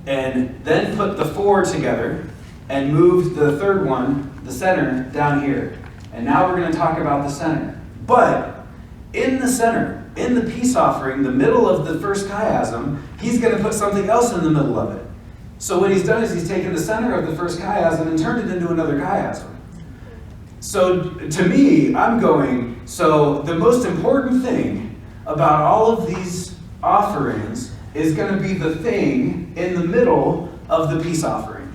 and then put the 4 together and moved the third one, the center, down here. And now we're going to talk about the center. But in the center, in the peace offering, the middle of the first chiasm, he's going to put something else in the middle of it. So what he's done is he's taken the center of the first chiasm and turned it into another chiasm. So to me, I'm going, so the most important thing about all of these offerings is going to be the thing in the middle of the peace offering.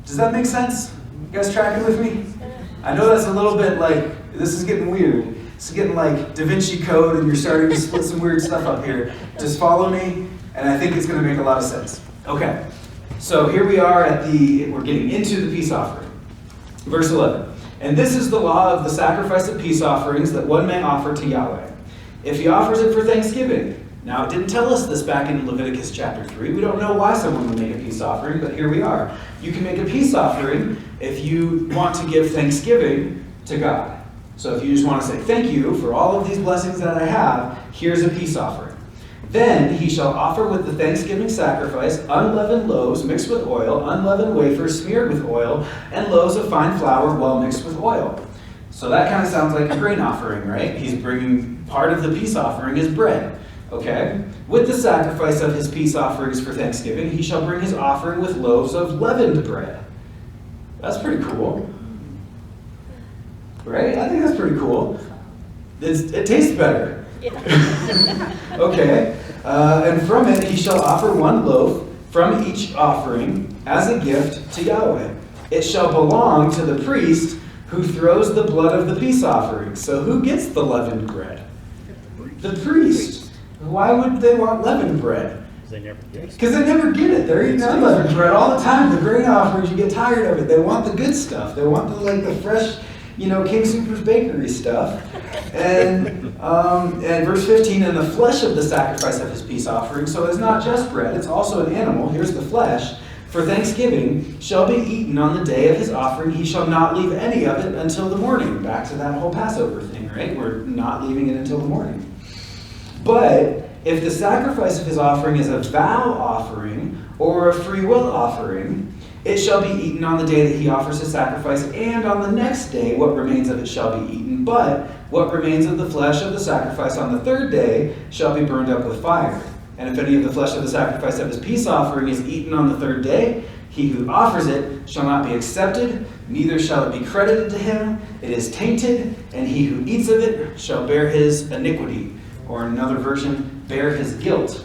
Does that make sense? You guys tracking with me? I know that's a little bit like, this is getting weird. It's getting like Da Vinci Code and you're starting to split some weird stuff up here. Just follow me, and I think it's going to make a lot of sense. Okay, so here we are we're getting into the peace offering. Verse 11. And this is the law of the sacrifice of peace offerings that one may offer to Yahweh. If he offers it for thanksgiving. Now, it didn't tell us this back in Leviticus chapter 3. We don't know why someone would make a peace offering, but here we are. You can make a peace offering if you want to give thanksgiving to God. So if you just want to say, thank you for all of these blessings that I have, here's a peace offering. Then he shall offer with the thanksgiving sacrifice unleavened loaves mixed with oil, unleavened wafers smeared with oil, and loaves of fine flour well mixed with oil. So that kind of sounds like a grain offering, right? He's bringing part of the peace offering is bread. Okay? With the sacrifice of his peace offerings for thanksgiving, he shall bring his offering with loaves of leavened bread. That's pretty cool. Right? I think that's pretty cool. It tastes better. Okay. And from it he shall offer one loaf from each offering as a gift to Yahweh. It shall belong to the priest who throws the blood of the peace offering. So who gets the leavened bread? The priest. Why would they want leavened bread? Because they never get it. They're eating unleavened bread all the time. The grain offerings, you get tired of it. They want the good stuff. They want the fresh, King Soopers Bakery stuff. And verse 15, and the flesh of the sacrifice of his peace offering. So it's not just bread, it's also an animal. Here's the flesh. For thanksgiving shall be eaten on the day of his offering. He shall not leave any of it until the morning. Back to that whole Passover thing, right? We're not leaving it until the morning. But if the sacrifice of his offering is a vow offering or a free will offering, it shall be eaten on the day that he offers his sacrifice, and on the next day what remains of it shall be eaten. But what remains of the flesh of the sacrifice on the third day shall be burned up with fire. And if any of the flesh of the sacrifice of his peace offering is eaten on the third day, he who offers it shall not be accepted, neither shall it be credited to him. It is tainted, and he who eats of it shall bear his iniquity. Or in another version, bear his guilt.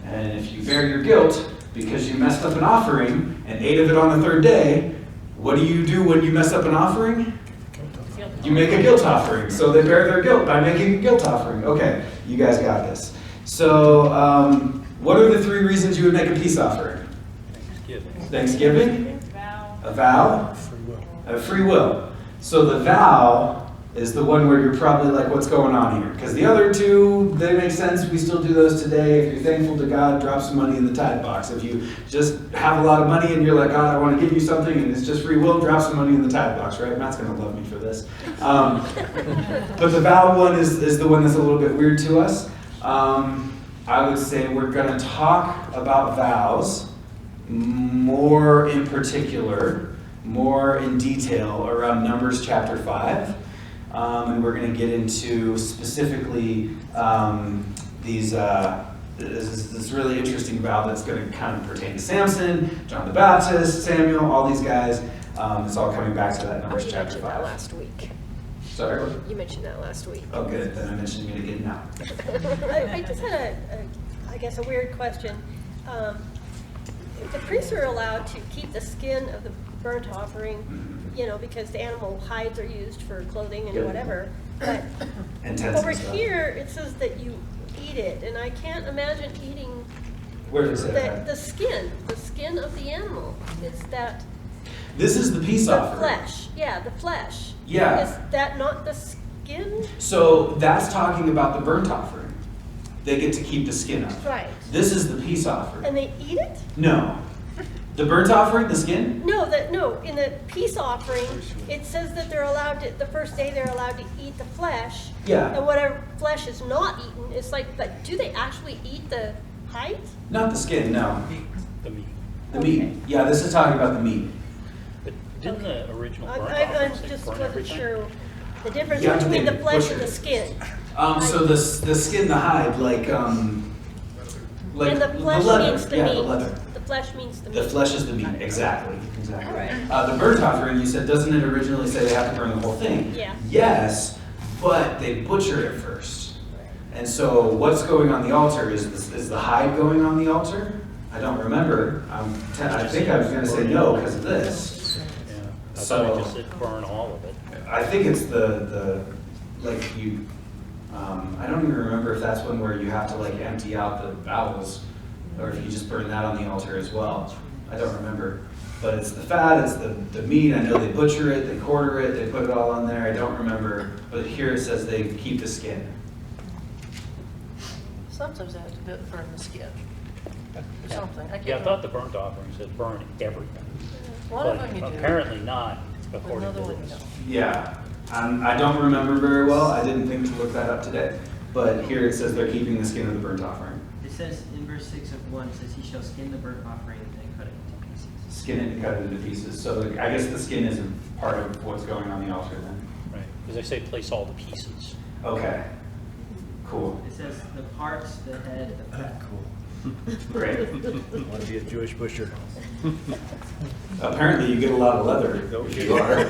And if you bear your guilt because you messed up an offering and ate of it on the third day, what do you do when you mess up an offering? You make a guilt offering. So they bear their guilt by making a guilt offering. Okay, you guys got this. So what are the 3 reasons you would make a peace offering? Thanksgiving. A vow. A free will. So the vow is the one where you're probably like, what's going on here? Because the other 2, they make sense. We still do those today. If you're thankful to God, drop some money in the tithe box. If you just have a lot of money and you're like, God, I want to give you something, and it's just free will, drop some money in the tithe box, right? Matt's going to love me for this. But the vow one is the one that's a little bit weird to us. I would say we're going to talk about vows more in particular, more in detail around Numbers chapter 5. And we're going to get into specifically this really interesting vow that's going to kind of pertain to Samson, John the Baptist, Samuel, all these guys. It's all coming back to that Numbers chapter 5. You mentioned that last week. Sorry? You mentioned that last week. Oh, good. Then I'm mentioning it again now. I just had a weird question. If the priests are allowed to keep the skin of the burnt offering, because the animal hides are used for clothing and whatever, but over here it says that you eat it, and I can't imagine eating Where does it say the skin of the animal. Is that This is the peace the offering. flesh? Yeah, the flesh. Yeah. Is that not the skin? So that's talking about the burnt offering. They get to keep the skin of. Right. This is the peace offering. And they eat it? No. The burnt offering, the skin? No, in the peace offering, it says that they're allowed to, the first day they're allowed to eat the flesh. Yeah. And whatever flesh is not eaten, it's like, but do they actually eat the hide? Not the skin, no. The meat. The meat. Yeah, this is talking about the meat. But didn't the original burnt I offerings say just burn wasn't everything? sure the difference Yeah, between they the flesh butcher and the it. skin. So the skin, the hide, like And the flesh leather. means the Yeah, meat. the leather. The flesh means the meat. The flesh is the meat, exactly. Alright. The burnt offering, you said, doesn't it originally say they have to burn the whole thing? Yeah. Yes, but they butcher it first. And so what's going on the altar is the hide going on the altar? I don't remember. I think I was going to say no because of this. Yeah, I So- thought it just said burn all of it. I think it's like you, I don't even remember if that's one where you have to like empty out the bowels, or if you just burn that on the altar as well. I don't remember. But it's the fat, it's the meat. I know they butcher it, they quarter it, they put it all on there. I don't remember. But here it says they keep the skin. Sometimes I have to burn the skin. Or something. I can't Yeah, I thought the remember. burnt offering said burn everything. One of them you do. But apparently not, according Another to one you this. don't. Yeah. I don't remember very well. I didn't think to look that up today. But here it says they're keeping the skin of the burnt offering. It says in verse 6 of 1, it says, he shall skin the burnt offering and cut it into pieces. Skin it and cut it into pieces. So I guess the skin isn't part of what's going on the altar then. Right, because they say place all the pieces. Okay. Cool. It says the parts, the head, the fat. Great. Want to be a Jewish butcher. Apparently you get a lot of leather if you are.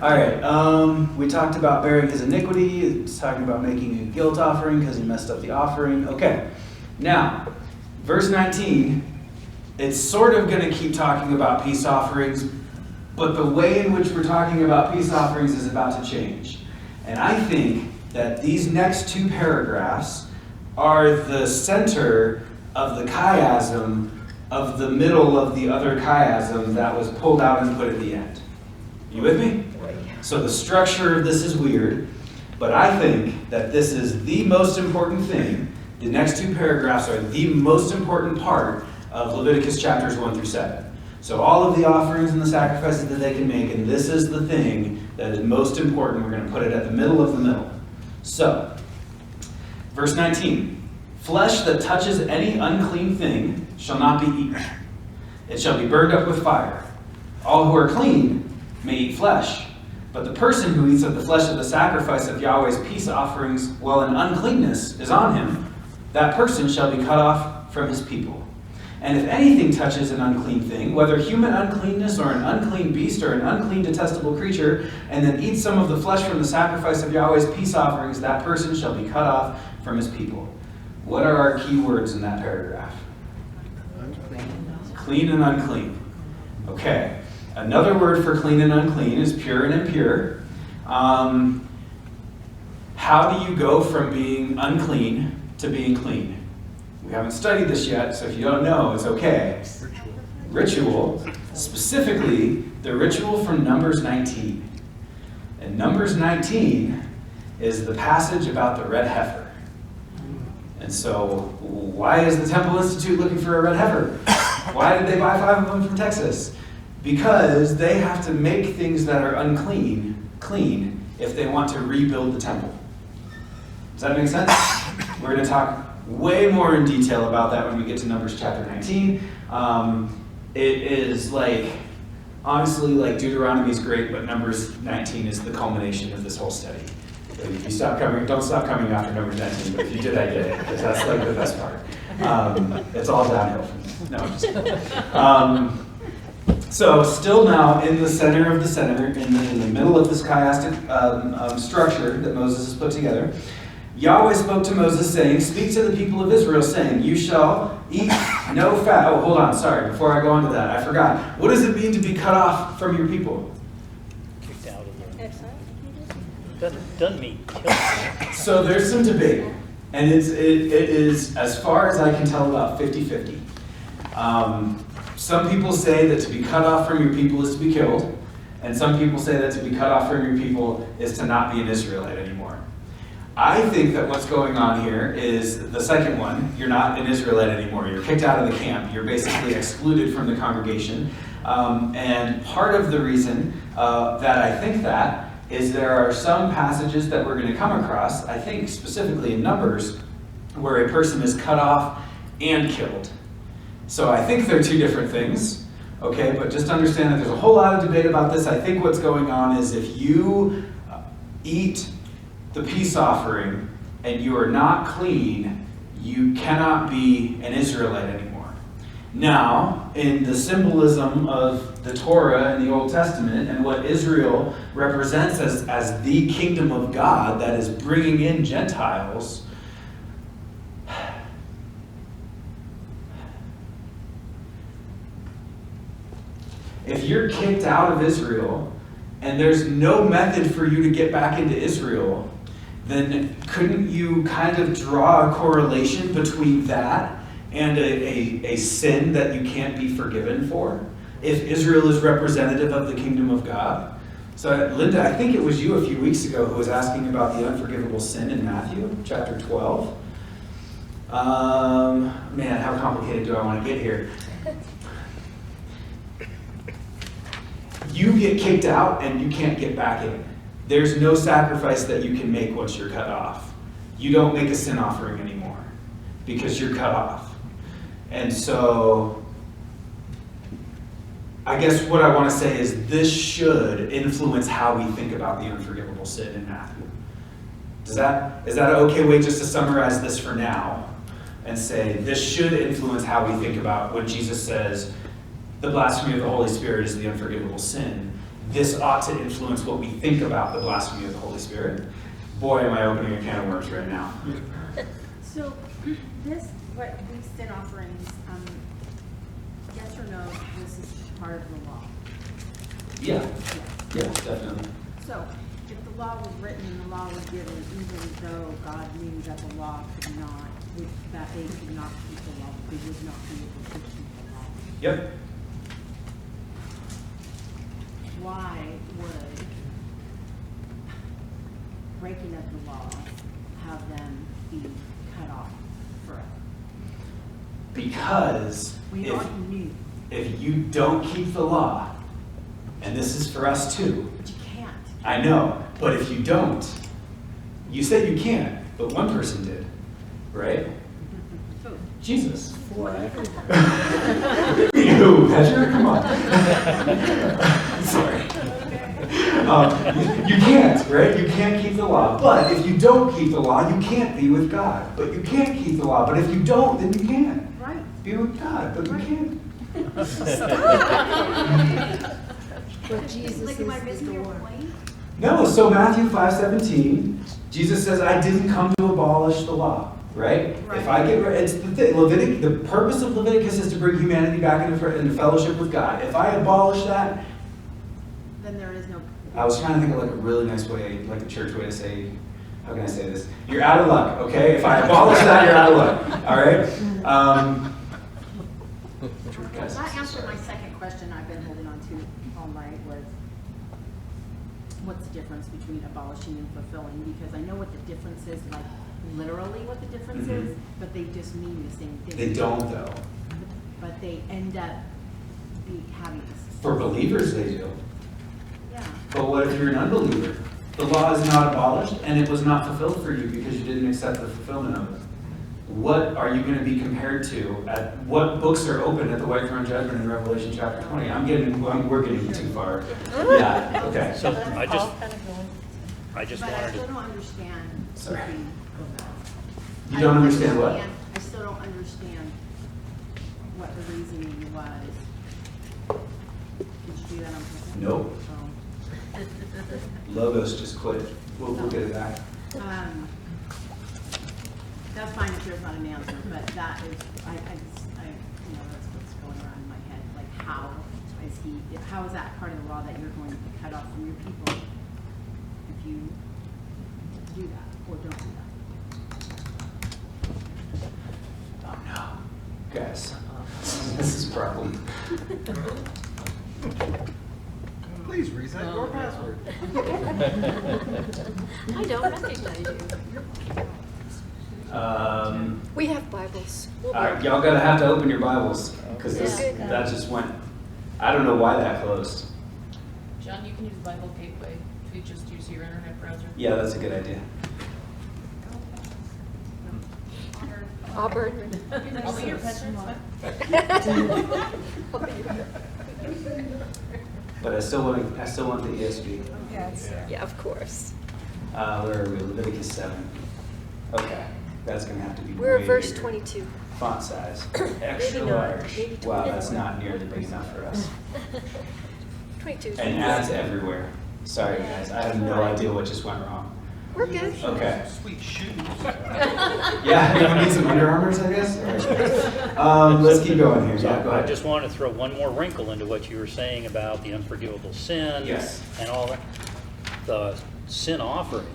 All right, we talked about bearing his iniquity. It's talking about making a guilt offering because he messed up the offering. Okay, now, verse 19, it's sort of going to keep talking about peace offerings, but the way in which we're talking about peace offerings is about to change. And I think that these next two paragraphs are the center of the chiasm of the middle of the other chiasm that was pulled out and put at the end. You with me? So the structure of this is weird, but I think that this is the most important thing. The next two paragraphs are the most important part of Leviticus chapters 1 through 7. So all of the offerings and the sacrifices that they can make, and this is the thing that is most important. We're going to put it at the middle of the middle. So, verse 19, flesh that touches any unclean thing shall not be eaten. It shall be burned up with fire. All who are clean may eat flesh, but the person who eats of the flesh of the sacrifice of Yahweh's peace offerings while an uncleanness is on him, that person shall be cut off from his people. And if anything touches an unclean thing, whether human uncleanness or an unclean beast or an unclean detestable creature, and then eats some of the flesh from the sacrifice of Yahweh's peace offerings, that person shall be cut off from his people. What are our key words in that paragraph? Clean and unclean. Okay. Another word for clean and unclean is pure and impure. How do you go from being unclean to being clean? We haven't studied this yet, so if you don't know, it's okay. Ritual, specifically the ritual from Numbers 19. And Numbers 19 is the passage about the red heifer. And so, why is the Temple Institute looking for a red heifer? Why did they buy 5 of them from Texas? Because they have to make things that are unclean, clean, if they want to rebuild the temple. Does that make sense? We're going to talk way more in detail about that when we get to Numbers chapter 19. It is like, honestly, like Deuteronomy is great, but Numbers 19 is the culmination of this whole study. If you stop coming, don't stop coming after Numbers 19, but if you did, I get it, because that's like the best part. It's all downhill from there. No, I'm just kidding. So still now in the center of the center, in the middle of this chiastic structure that Moses has put together, Yahweh spoke to Moses saying, speak to the people of Israel saying, you shall eat no fat. Oh, hold on, sorry, before I go on to that, I forgot. What does it mean to be cut off from your people? Kicked out of there. Exile? Doesn't mean killed. So there's some debate, and it is, as far as I can tell, about 50-50. Some people say that to be cut off from your people is to be killed, and some people say that to be cut off from your people is to not be an Israelite anymore. I think that what's going on here is the second one. You're not an Israelite anymore. You're kicked out of the camp. You're basically excluded from the congregation. And part of the reason that I think that is there are some passages that we're going to come across, I think specifically in Numbers, where a person is cut off and killed. So I think they're two different things, okay? But just understand that there's a whole lot of debate about this. I think what's going on is if you eat the peace offering and you are not clean, you cannot be an Israelite anymore. Now, in the symbolism of the Torah in the Old Testament and what Israel represents as the kingdom of God that is bringing in Gentiles, if you're kicked out of Israel and there's no method for you to get back into Israel, then couldn't you kind of draw a correlation between that and a sin that you can't be forgiven for? If Israel is representative of the kingdom of God. So Linda, I think it was you a few weeks ago who was asking about the unforgivable sin in Matthew chapter 12. Man, how complicated do I want to get here? You get kicked out and you can't get back in. There's no sacrifice that you can make once you're cut off. You don't make a sin offering anymore because you're cut off. And so I guess what I want to say is this should influence how we think about the unforgivable sin in Matthew. Is that an okay way just to summarize this for now and say this should influence how we think about when Jesus says the blasphemy of the Holy Spirit is the unforgivable sin? This ought to influence what we think about the blasphemy of the Holy Spirit. Boy, am I opening a can of worms right now. So this, what these sin offerings, yes or no, this is part of the law? Yeah. Yeah, definitely. So if the law was written and the law was given, even though God knew that the law could not, that they could not keep the law, they would not be able to keep the law. Yep. Why would breaking of the law have them be cut off forever? Because if you don't keep the law, and this is for us too. But you can't. I know, but if you don't, you said you can't, but one person did, right? Jesus. You, Pedro, come on. Sorry. You can't, right? You can't keep the law. But if you don't keep the law, you can't be with God. But you can't keep the law. But if you don't, then you can. Right. Be with God, but you can't. But Jesus is the door. No, so Matthew 5:17, Jesus says, I didn't come to abolish the law. Right? If I get it's the thing. The purpose of Leviticus is to bring humanity back into fellowship with God. If I abolish that, then there is no. I was trying to think of like a really nice way, like a church way to say, how can I say this? You're out of luck, okay? If I abolish that, you're out of luck. All right? That answered my second question I've been holding on to all night was, what's the difference between abolishing and fulfilling? Because I know what the difference is, like literally what the difference is, but they just mean the same thing. They don't, though. But they end up having this. For believers, they do. Yeah. But what if you're an unbeliever? The law is not abolished, and it was not fulfilled for you because you didn't accept the fulfillment of it. What are you going to be compared to? What books are open at the white throne judgment in Revelation chapter 20? We're getting too far. Yeah. Okay. So I just But wanted I still to. don't understand. Sorry. keeping the law. You don't understand what? I still don't understand what the reasoning was. Did you do that on purpose? Nope. Logos just quit. We'll get it back. That's fine if there's not an answer, but that is, that's what's going around in my head. Like, how is that part of the law that you're going to be cut off from your people if you do that or don't do that? Oh no. Guys, this is a problem. Please reset your password. I don't recognize you. We have Bibles. All right, y'all gotta have to open your Bibles, because Yeah. that just went, I don't know why that closed. John, you can use Bible Gateway if you just use your internet browser. Yeah, that's a good idea. Auburn. I'll be your password. But I still want the ESV. Yes. Yeah, of course. Where are we? Leviticus 7. Okay, that's gonna have to be We're way at verse bigger. 22. Font size, extra Maybe not. large. Maybe Wow, 20. that's not nearly big enough for us. 22. And ads everywhere. Sorry guys, I have no idea what just went wrong. We're good. Okay. Sweet shoes. Yeah, you need some Under Armours, I guess? All right. Let's keep going here. So Yeah, go I ahead. just want to throw one more wrinkle into what you were saying about the unforgivable sin. Yes. And all that. The sin offering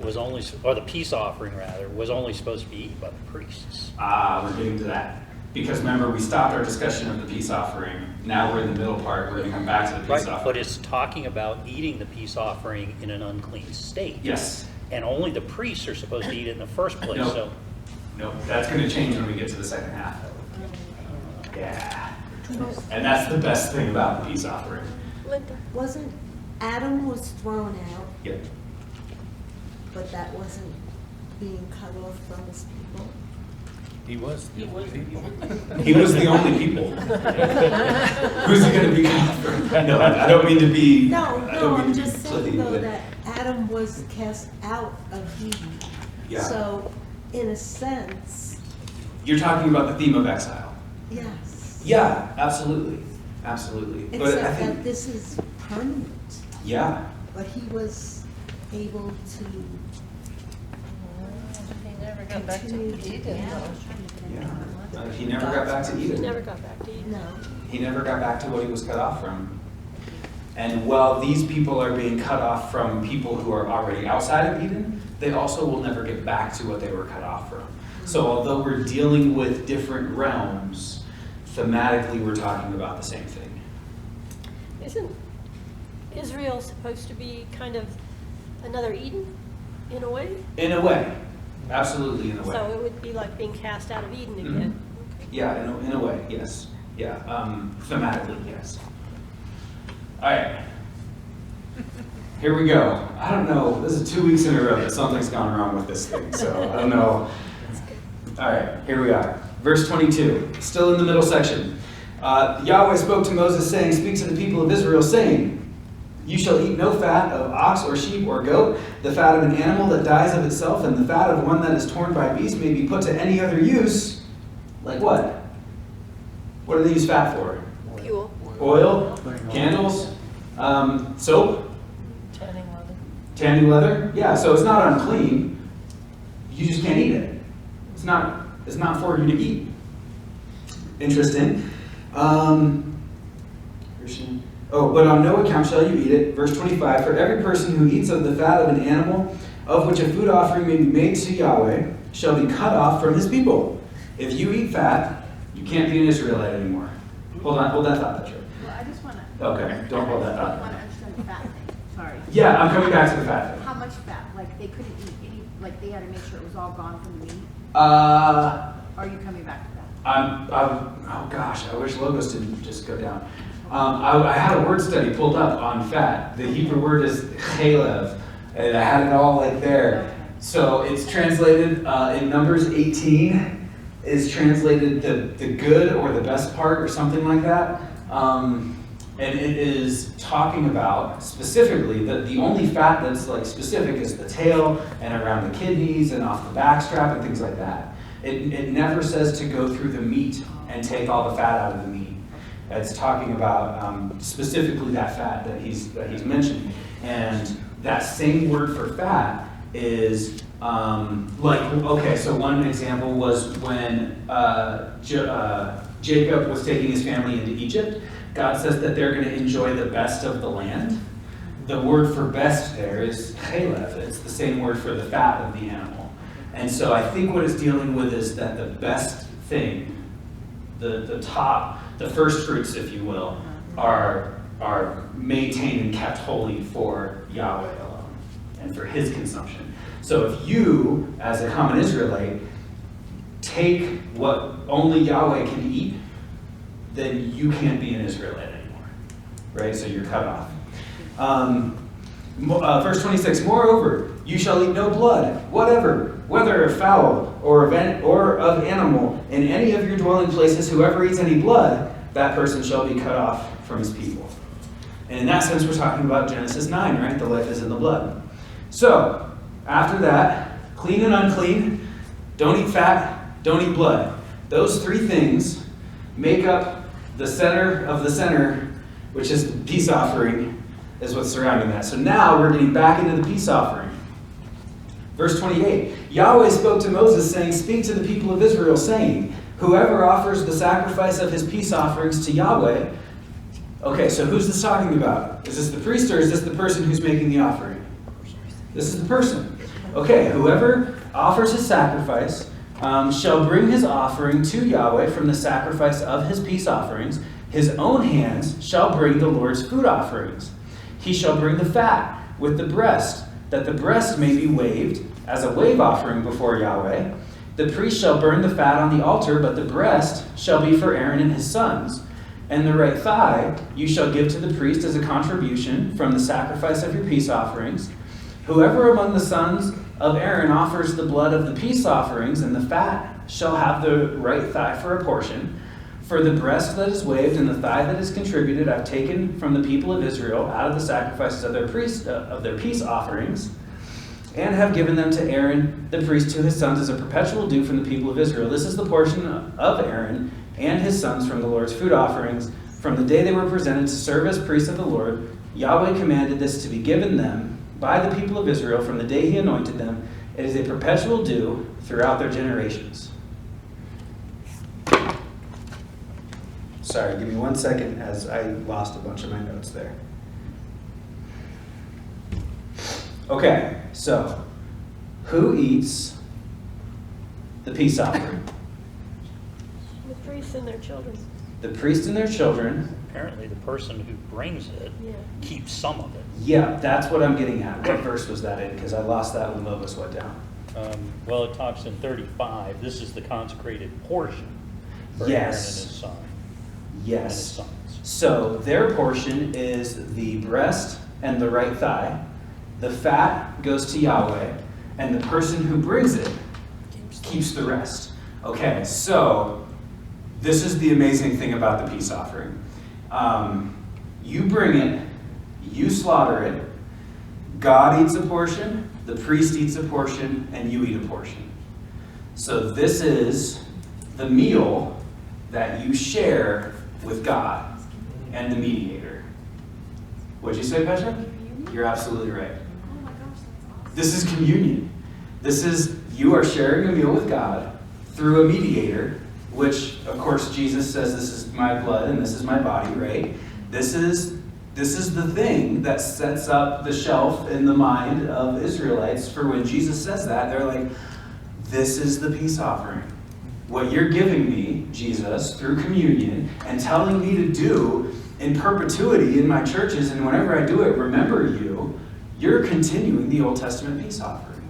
was only, or the peace offering rather, was only supposed to be eaten by the priests. We're getting to that. Because remember, we stopped our discussion of the peace offering. Now we're in the middle part. We're going to come back to the peace offering. But it's talking about eating the peace offering in an unclean state. Yes. And only the priests are supposed to eat it in the first place. Nope. So Nope, that's going to change when we get to the second half. Yeah. And that's the best thing about the peace offering. Linda. Wasn't, Adam was thrown out, Yep. but that wasn't being cut off from his people? He was. He was. He was the only people. Who's he going to be cut from? No, I don't mean to be. No, I don't mean I'm to be just saying flitty, though but- that Adam was cast out of Eden. Yeah. So, in a sense, You're talking about the theme of exile. yes. Yeah, absolutely. Absolutely. But I Except think, that this is permanent, yeah. but he was able to He never got back to continue Eden, though. Yeah. He never got back to He Eden. never got back to you. No. He never got back to what he was cut off from. And while these people are being cut off from people who are already outside of Eden, they also will never get back to what they were cut off from. So although we're dealing with different realms, thematically we're talking about the same thing. Isn't Israel supposed to be kind of another Eden, in a way? In a way. Absolutely in a way. So it would be like being cast out of Eden again. Yeah, in a way, yes. Yeah, thematically, yes. All right. Here we go. I don't know, this is 2 weeks in a row that something's gone wrong with this thing, so I don't know. All right, here we are. Verse 22, still in the middle section. Yahweh spoke to Moses saying, "Speak to the people of Israel saying, you shall eat no fat of ox or sheep or goat. The fat of an animal that dies of itself and the fat of one that is torn by beast may be put to any other use." Like what? What do they use fat for? Fuel. Oil? Candles? Soap? Tanning leather. Tanning leather? Yeah, so it's not unclean. You just can't eat it. It's not for you to eat. Interesting. But on no account shall you eat it. Verse 25, for every person who eats of the fat of an animal, of which a food offering may be made to Yahweh, shall be cut off from his people. If you eat fat, you can't be an Israelite anymore. Hold that thought, Petra. Well, I just want to. Okay, don't hold that I thought. want to understand the fat thing, sorry. Yeah, I'm coming back to the fat thing. How much fat? Like, they couldn't eat any, like, they had to make sure it was all gone from the meat? Uh, Or are you coming back to that? oh gosh, I wish logos didn't just go down. I had a word study pulled up on fat. The Hebrew word is chalev, and I had it all like there. So it's translated in Numbers 18, is translated the good or the best part or something like that. And it is talking about specifically that the only fat that's like specific is the tail and around the kidneys and off the backstrap and things like that. It never says to go through the meat and take all the fat out of the meat. It's talking about specifically that fat that he's mentioning. And that same word for fat is so one example was when Jacob was taking his family into Egypt. God says that they're going to enjoy the best of the land. The word for best there is chalev. It's the same word for the fat of the animal. And so I think what it's dealing with is that the best thing, the top, the first fruits, if you will, are are maintained and kept holy for Yahweh alone and for his consumption. So if you, as a common Israelite, take what only Yahweh can eat, then you can't be an Israelite anymore, right? So you're cut off. Verse 26, moreover, you shall eat no blood, whatever, whether of fowl or of animal, in any of your dwelling places. Whoever eats any blood, that person shall be cut off from his people. And in that sense, we're talking about Genesis 9, right? The life is in the blood. So, after that, clean and unclean, don't eat fat, don't eat blood. Those three things make up the center of the center, which is the peace offering, is what's surrounding that. So now we're getting back into the peace offering. Verse 28, Yahweh spoke to Moses, saying, speak to the people of Israel, saying, whoever offers the sacrifice of his peace offerings to Yahweh. Okay, so who's this talking about? Is this the priest or is this the person who's making the offering? This is the person. Okay, whoever offers his sacrifice shall bring his offering to Yahweh from the sacrifice of his peace offerings. His own hands shall bring the Lord's food offerings. He shall bring the fat with the breast, that the breast may be waved as a wave offering before Yahweh. The priest shall burn the fat on the altar, but the breast shall be for Aaron and his sons. And the right thigh you shall give to the priest as a contribution from the sacrifice of your peace offerings. Whoever among the sons of Aaron offers the blood of the peace offerings, and the fat shall have the right thigh for a portion. For the breast that is waved and the thigh that is contributed I've taken from the people of Israel out of the sacrifices of their peace offerings, and have given them to Aaron the priest to his sons as a perpetual due from the people of Israel. This is the portion of Aaron and his sons from the Lord's food offerings from the day they were presented to serve as priests of the Lord. Yahweh commanded this to be given them by the people of Israel from the day he anointed them. It is a perpetual due throughout their generations. Sorry, give me 1 second as I lost a bunch of my notes there. Okay, so who eats the peace offering? The priests and their children. The priests and their children. Apparently the person who brings it keeps some of it. Yeah, that's what I'm getting at. What verse was that in? Because I lost that when Lovis went down. Well, it talks in 35. This is the consecrated portion for Aaron and his son. Yes. So their portion is the breast and the right thigh. The fat goes to Yahweh, and the person who brings it keeps the rest. Okay, so this is the amazing thing about the peace offering. You bring it, you slaughter it, God eats a portion, the priest eats a portion, and you eat a portion. So this is the meal that you share with God and the mediator. What'd you say, Petra? You're absolutely right. Oh my gosh, that's awesome. This is communion. This is, you are sharing a meal with God through a mediator, which, of course, Jesus says this is my blood and this is my body, right? This is the thing that sets up the shelf in the mind of Israelites for when Jesus says that. They're like, this is the peace offering. What you're giving me, Jesus, through communion and telling me to do in perpetuity in my churches, and whenever I do it, remember you, you're continuing the Old Testament peace offering.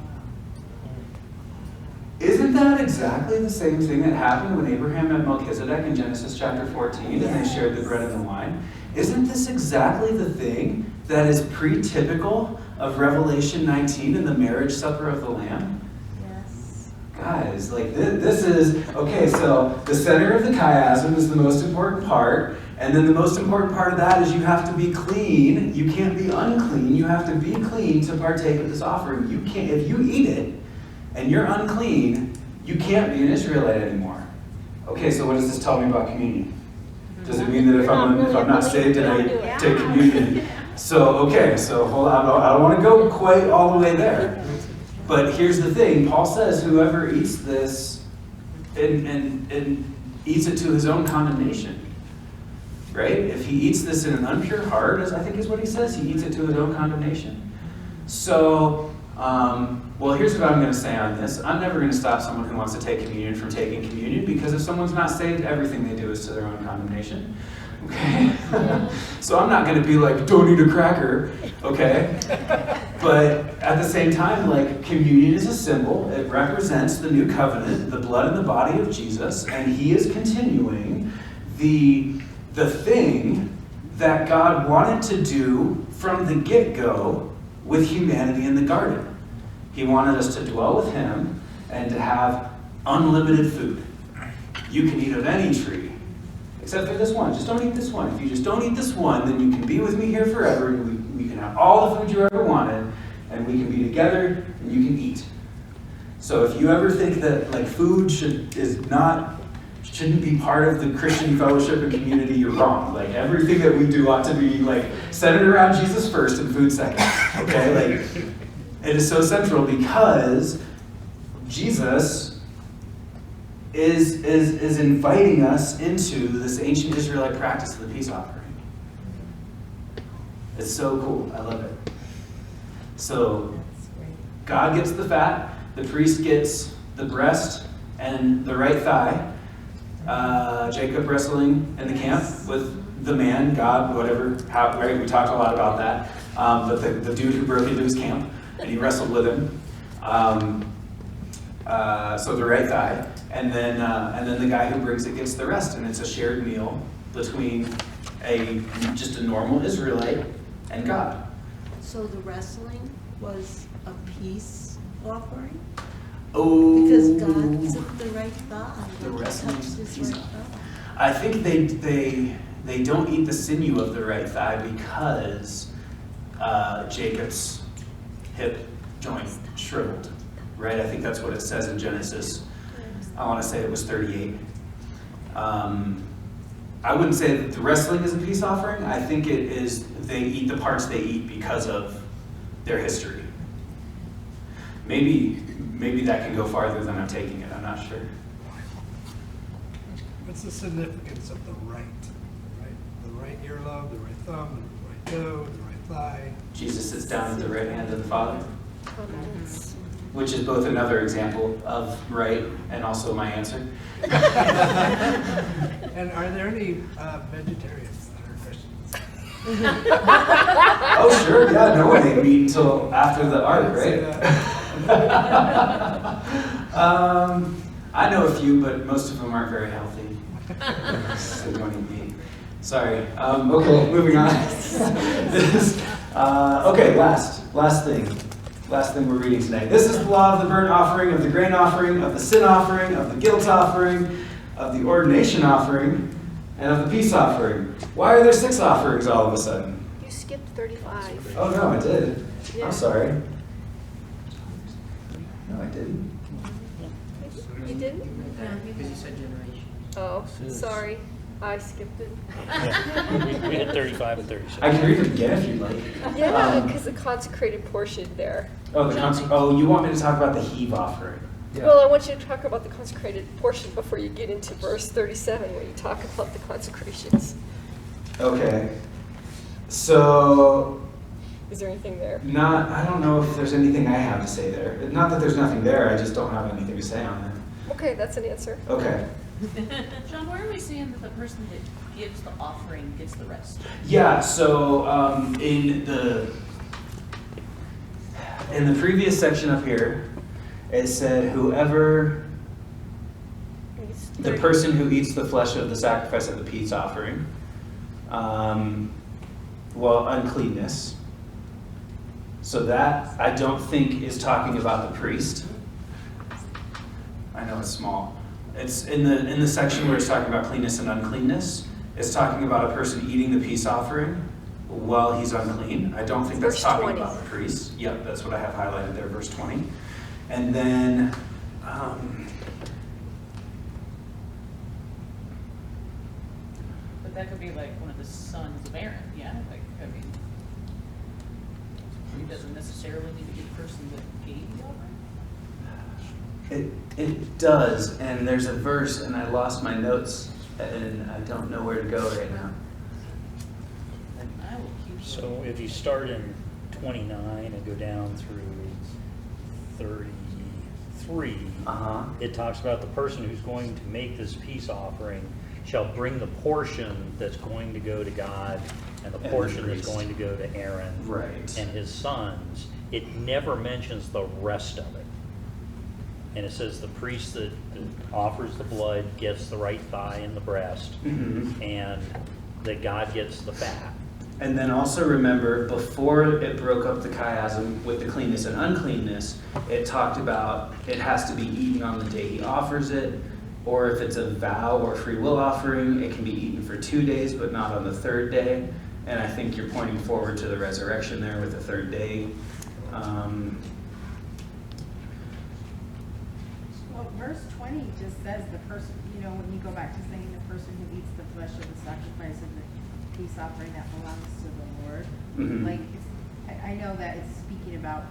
Isn't that exactly the same thing that happened when Abraham met Melchizedek in Genesis chapter 14 and they shared the bread and the wine? Isn't this exactly the thing that is pre-typical of Revelation 19 and the marriage supper of the Lamb? Yes. Guys, like this is, okay, so the center of the chiasm is the most important part, and then the most important part of that is you have to be clean. You can't be unclean. You have to be clean to partake of this offering. You can't, if you eat it and you're unclean, you can't be an Israelite anymore. Okay, so what does this tell me about communion? Does it mean that if I'm not saved and I take communion? So, okay, so hold on, I don't want to go quite all the way there. But here's the thing, Paul says whoever eats this and eats it to his own condemnation. Right? If he eats this in an impure heart, as I think is what he says, he eats it to his own condemnation. So, well, here's what I'm going to say on this. I'm never going to stop someone who wants to take communion from taking communion, because if someone's not saved, everything they do is to their own condemnation. Okay? So I'm not going to be like, don't eat a cracker, okay? But at the same time, like, communion is a symbol. It represents the new covenant, the blood and the body of Jesus, and he is continuing the thing that God wanted to do from the get-go with humanity in the garden. He wanted us to dwell with him and to have unlimited food. You can eat of any tree, except for this one. Just don't eat this one. If you just don't eat this one, then you can be with me here forever, and we can have all the food you ever wanted, and we can be together, and you can eat. So if you ever think that like food shouldn't be part of the Christian fellowship and community, you're wrong. Like everything that we do ought to be like centered around Jesus first and food second. Okay? Like it is so central because Jesus is inviting us into this ancient Israelite practice of the peace offering. It's so cool. I love it. So God gets the fat, the priest gets the breast and the right thigh. Jacob wrestling in the camp with the man, God, whatever, right? We talked a lot about that. But the dude who broke into his camp, and he wrestled with him. So the right thigh, and then the guy who brings it gets the rest, and it's a shared meal between just a normal Israelite and God. So the wrestling was a peace offering? Oh, because God took the right thigh. The wrestling touched his right thigh. I think they don't eat the sinew of the right thigh because Jacob's hip joint shriveled. Right? I think that's what it says in Genesis. I want to say it was 38. I wouldn't say that the wrestling is a peace offering. I think it is they eat the parts they eat because of their history. Maybe that can go farther than I'm taking it. I'm not sure. What's the significance of the right? The right earlobe, the right thumb, the right toe, the right thigh. Jesus sits down at the right hand of the Father, which is both another example of right and also my answer. And are there any vegetarians that are Christians? Oh, sure, yeah, no one ate meat until after the ark, right? I know a few, but most of them aren't very healthy. So they don't eat meat. Sorry. Okay, moving on. Okay, last thing we're reading tonight. This is the law of the burnt offering, of the grain offering, of the sin offering, of the guilt offering, of the ordination offering, and of the peace offering. Why are there 6 offerings all of a sudden? You skipped 35. Oh no, I did. Yeah. I'm sorry. No, I didn't. You didn't? Because you said generation. Oh, sorry. I skipped it. We had 35 and 36. I can read it again if you'd like. Yeah, because the consecrated portion there. Oh, you want me to talk about the heave offering? Yeah. Well, I want you to talk about the consecrated portion before you get into verse 37 when you talk about the consecrations. Okay. So... Is there anything there? I don't know if there's anything I have to say there. Not that there's nothing there, I just don't have anything to say on it. Okay, that's an answer. Okay. John, where are we seeing that the person that gives the offering gets the rest? Yeah, so in the previous section up here, it said whoever, the person who eats the flesh of the sacrifice of the peace offering, uncleanness. So that, I don't think, is talking about the priest. I know it's small. It's in the section where it's talking about cleanness and uncleanness. It's talking about a person eating the peace offering while he's unclean. I don't think that's talking about the priest. Yep, that's what I have highlighted there, verse 20. And then, But that could be like one of the sons of Aaron, yeah? Like, I mean, he doesn't necessarily need to be the person that gave the offering? It does, and there's a verse, and I lost my notes, and I don't know where to go right now. So if you start in 29 and go down through 33, it talks about the person who's going to make this peace offering shall bring the portion that's going to go to God and the portion that's going to go to Aaron and his sons. It never mentions the rest of it. And it says the priest that offers the blood gets the right thigh and the breast, and that God gets the fat. And then also remember, before it broke up the chiasm with the cleanness and uncleanness, it talked about it has to be eaten on the day he offers it, or if it's a vow or free will offering, it can be eaten for 2 days, but not on the third day. And I think you're pointing forward to the resurrection there with the third day. Well, verse 20 just says the person, when you go back to saying the person who eats the flesh of the sacrifice of the peace offering that belongs to the Lord. Like, I know that it's speaking about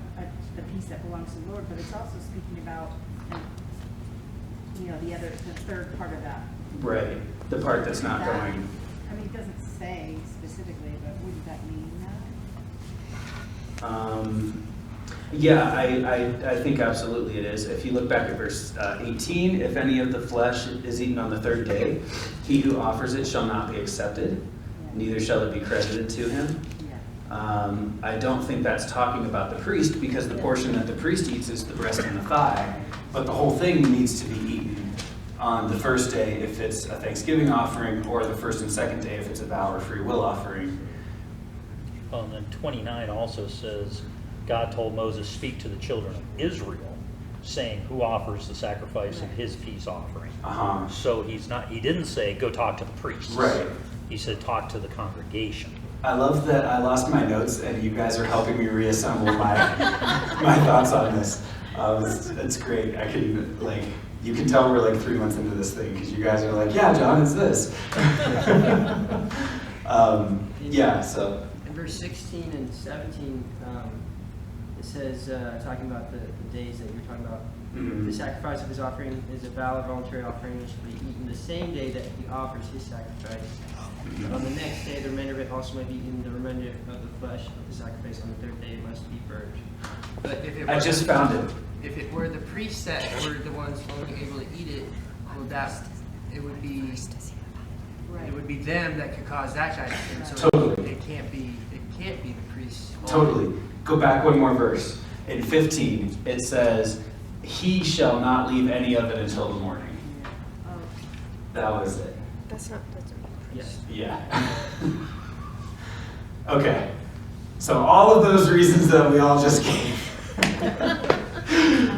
the peace that belongs to the Lord, but it's also speaking about, the third part of that. Right, the part that's not going. I mean, it doesn't say specifically, but wouldn't that mean that? Yeah, I think absolutely it is. If you look back at verse 18, if any of the flesh is eaten on the third day, he who offers it shall not be accepted, neither shall it be credited to him. I don't think that's talking about the priest, because the portion that the priest eats is the breast and the thigh, but the whole thing needs to be eaten on the first day if it's a Thanksgiving offering, or the first and second day if it's a vow or free will offering. Well, and then 29 also says, God told Moses, speak to the children of Israel, saying, who offers the sacrifice of his peace offering. So he didn't say, go talk to the priests. Right. He said, talk to the congregation. I love that I lost my notes and you guys are helping me reassemble my thoughts on this. It's great. I can even, you can tell we're 3 months into this thing, because you guys are like, yeah, John, it's this. Yeah, so. In verse 16 and 17, it says, talking about the days that you're talking about, the sacrifice of his offering is a valid voluntary offering, which will be eaten the same day that he offers his sacrifice. On the next day, the remainder of it also may be eaten, the remainder of the flesh of the sacrifice on the third day it must be burned. But if it were, I just found it. If it were the priests that were the ones only able to eat it, well, it would be them that could cause that kind of sin. So Totally. it can't be the priests. Totally. Go back one more verse. In 15, it says, he shall not leave any of it until the morning. That was it. That's not. Yes. Yeah. Okay. So all of those reasons that we all just gave.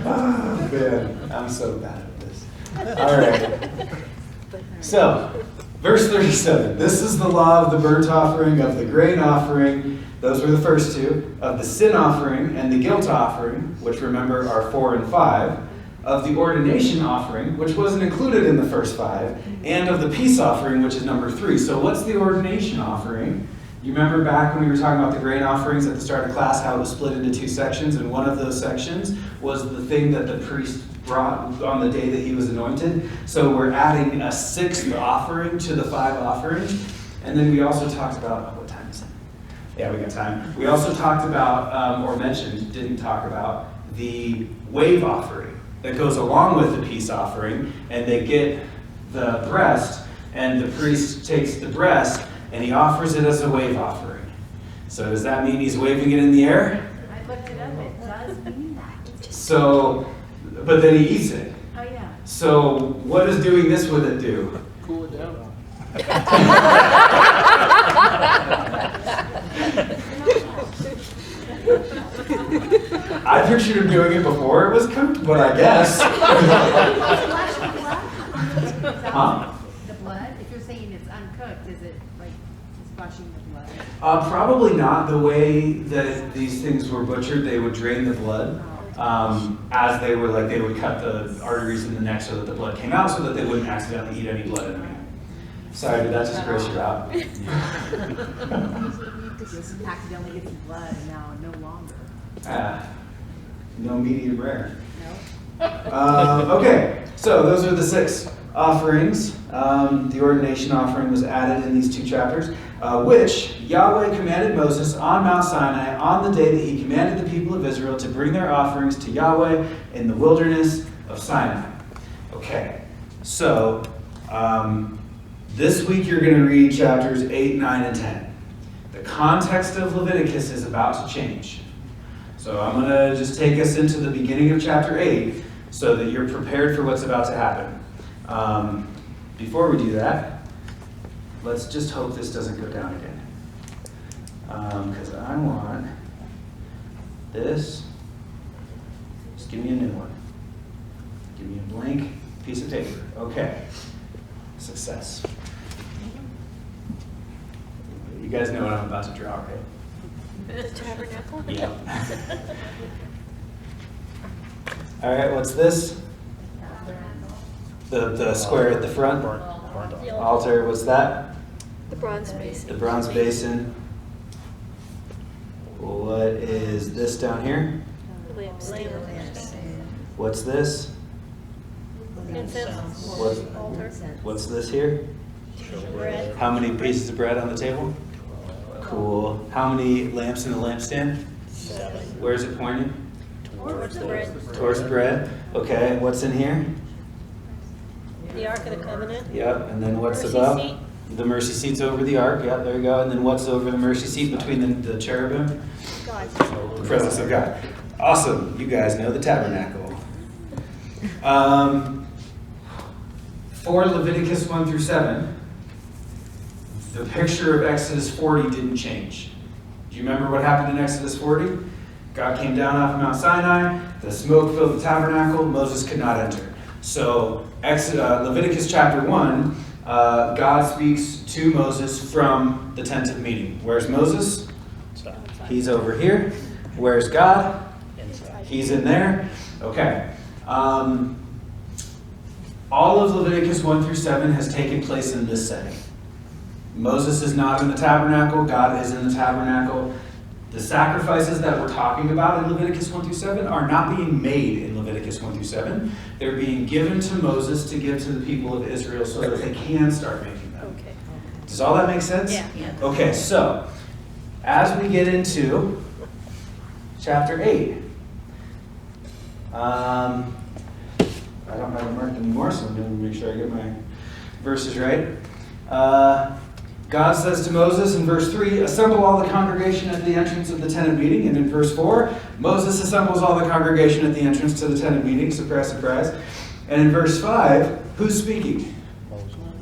Oh, man, I'm so bad at this. All right. So, verse 37. This is the law of the burnt offering, of the grain offering. Those were the first two. Of the sin offering and the guilt offering, which remember are 4 and 5. Of the ordination offering, which wasn't included in the first 5, and of the peace offering, which is number 3. So what's the ordination offering? You remember back when we were talking about the grain offerings at the start of class, how it was split into 2 sections, and one of those sections was the thing that the priest brought on the day that he was anointed. So we're adding a 6th offering to the 5 offerings. And then we also talked about, what time is it? Yeah, we got time. We also talked about, or mentioned, didn't talk about, the wave offering that goes along with the peace offering, and they get the breast, and the priest takes the breast, and he offers it as a wave offering. So does that mean he's waving it in the air? I looked it up, it does mean that. So, but then he eats it. Oh, yeah. So what does doing this with it do? Cool it down. I pictured him doing it before it was cooked, but I guess. Huh? The blood? If you're saying it's uncooked, is it like splashing the blood? Probably not. The way that these things were butchered, they would drain the blood as they were they would cut the arteries in the neck so that the blood came out, so that they wouldn't accidentally eat any blood in there. Sorry, did that just gross you out? Just accidentally get some blood and now no longer. No medium rare. No. Okay, so those are the 6 offerings. The ordination offering was added in these 2 chapters, which Yahweh commanded Moses on Mount Sinai on the day that he commanded the people of Israel to bring their offerings to Yahweh in the wilderness of Sinai. Okay, so This week you're going to read chapters 8, 9, and 10. The context of Leviticus is about to change. So I'm going to just take us into the beginning of chapter 8 so that you're prepared for what's about to happen. Before we do that, let's just hope this doesn't go down again. Because I want this. Just give me a new one. Give me a blank piece of paper. Okay. Success. You guys know what I'm about to draw, right? The tabernacle? Yeah. All right, what's this? The square at the front? Altar, what's that? The bronze basin. The bronze basin. What is this down here? What's this? Incense. Altar. What's this here? Bread. How many pieces of bread on the table? Cool. How many lamps in the lampstand? 7. Where is it pointing? Towards the bread. Towards bread. Okay, what's in here? The Ark of the Covenant. Yep, and then what's Mercy above? seat. The mercy seat's over the ark. Yep, there you go. And then what's over the mercy seat between the cherubim? God. The presence of God. Awesome. You guys know the tabernacle. For Leviticus 1 through 7, the picture of Exodus 40 didn't change. Do you remember what happened in Exodus 40? God came down off of Mount Sinai, the smoke filled the tabernacle, Moses could not enter. So Leviticus chapter 1, God speaks to Moses from the tent of meeting. Where's Moses? He's over here. Where's God? He's in there. Okay. All of Leviticus 1 through 7 has taken place in this setting. Moses is not in the tabernacle. God is in the tabernacle. The sacrifices that we're talking about in Leviticus 1 through 7 are not being made in Leviticus 1 through 7. They're being given to Moses to give to the people of Israel so that they can start making them. Okay. Does all that make sense? Yeah. Okay, so as we get into chapter 8, I don't have it marked anymore, so I'm going to make sure I get my verses right. God says to Moses in verse 3, assemble all the congregation at the entrance of the tent of meeting. And in verse 4, Moses assembles all the congregation at the entrance to the tent of meeting. Surprise, surprise. And in verse 5, who's speaking?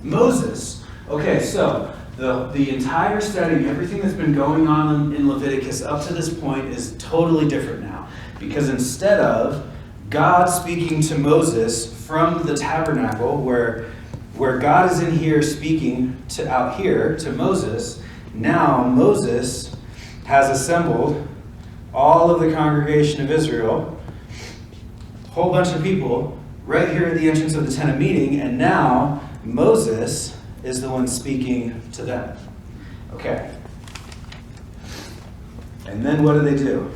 Moses. Okay, so the entire setting, everything that's been going on in Leviticus up to this point is totally different now. Because instead of God speaking to Moses from the tabernacle, where God is in here speaking to out here to Moses, now Moses has assembled all of the congregation of Israel, a whole bunch of people, right here at the entrance of the tent of meeting, and now Moses is the one speaking to them. Okay. And then what do?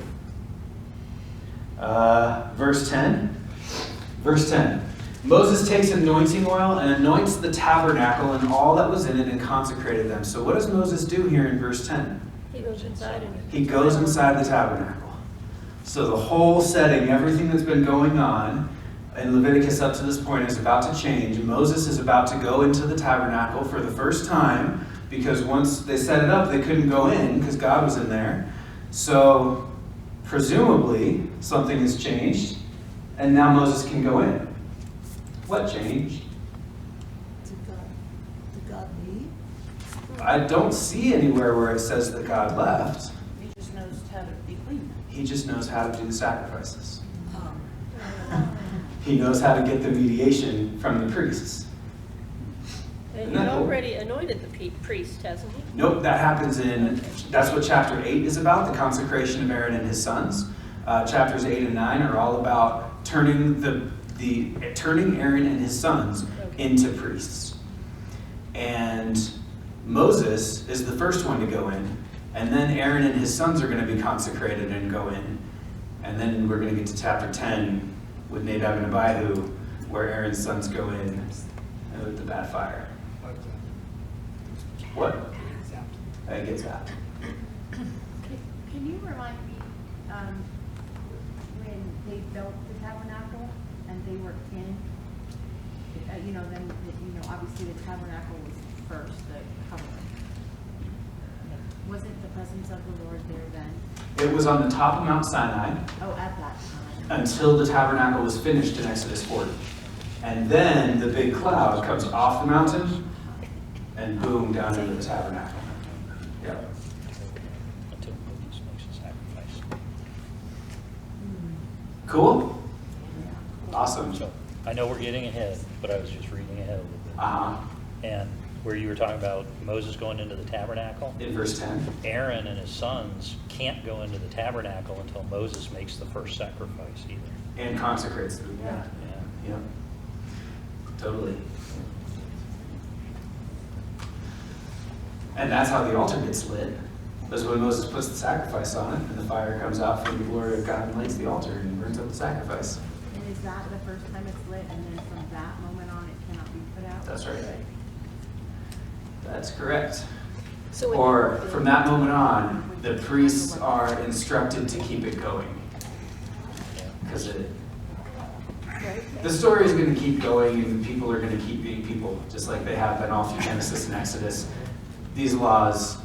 Verse 10. Verse 10. Moses takes anointing oil and anoints the tabernacle and all that was in it and consecrated them. So what does Moses do here in verse 10? He goes inside. He goes inside the tabernacle. So the whole setting, everything that's been going on in Leviticus up to this point is about to change. Moses is about to go into the tabernacle for the first time because once they set it up, they couldn't go in because God was in there. So presumably something has changed and now Moses can go in. What changed? Did God leave? I don't see anywhere where it says that God left. He just knows how to be clean. He just knows how to do the sacrifices. He knows how to get the mediation from the priests. And Isn't he's that cool? already anointed the priest, hasn't he? Nope, that happens that's what chapter 8 is about, the consecration of Aaron and his sons. Chapters 8 and 9 are all about turning Aaron and his sons into priests. And Moses is the first one to go in, and then Aaron and his sons are going to be consecrated and go in. And then we're going to get to chapter 10 with Nadab and Abihu, where Aaron's sons go in with the bad fire. What? I get that. Can you remind me, when they built the tabernacle and they were in, obviously the tabernacle was first, the covering? Wasn't the presence of the Lord there then? It was on the top of Mount Sinai Oh, at that time. until the tabernacle was finished in Exodus 40. And then the big cloud comes off the mountain and boom, down into the tabernacle. Yep. Until Moses makes a sacrifice. Cool? Awesome. So I know we're getting ahead, but I was just reading ahead a little bit. Uh-huh. And where you were talking about Moses going into the tabernacle, In verse 10. Aaron and his sons can't go into the tabernacle until Moses makes the first sacrifice either. And consecrates them. Yeah. Yeah. Yep. Totally. And that's how the altar gets lit. That's when Moses puts the sacrifice on it, and the fire comes out from the glory of God and lights the altar and burns up the sacrifice. And is that the first time it's lit, and then from that moment on, it cannot be put out? That's right. That's correct. So when Or from that moment on, the priests are instructed to keep it going. Because the story is going to keep going, and people are going to keep being people, just like they have been all through Genesis and Exodus. These laws,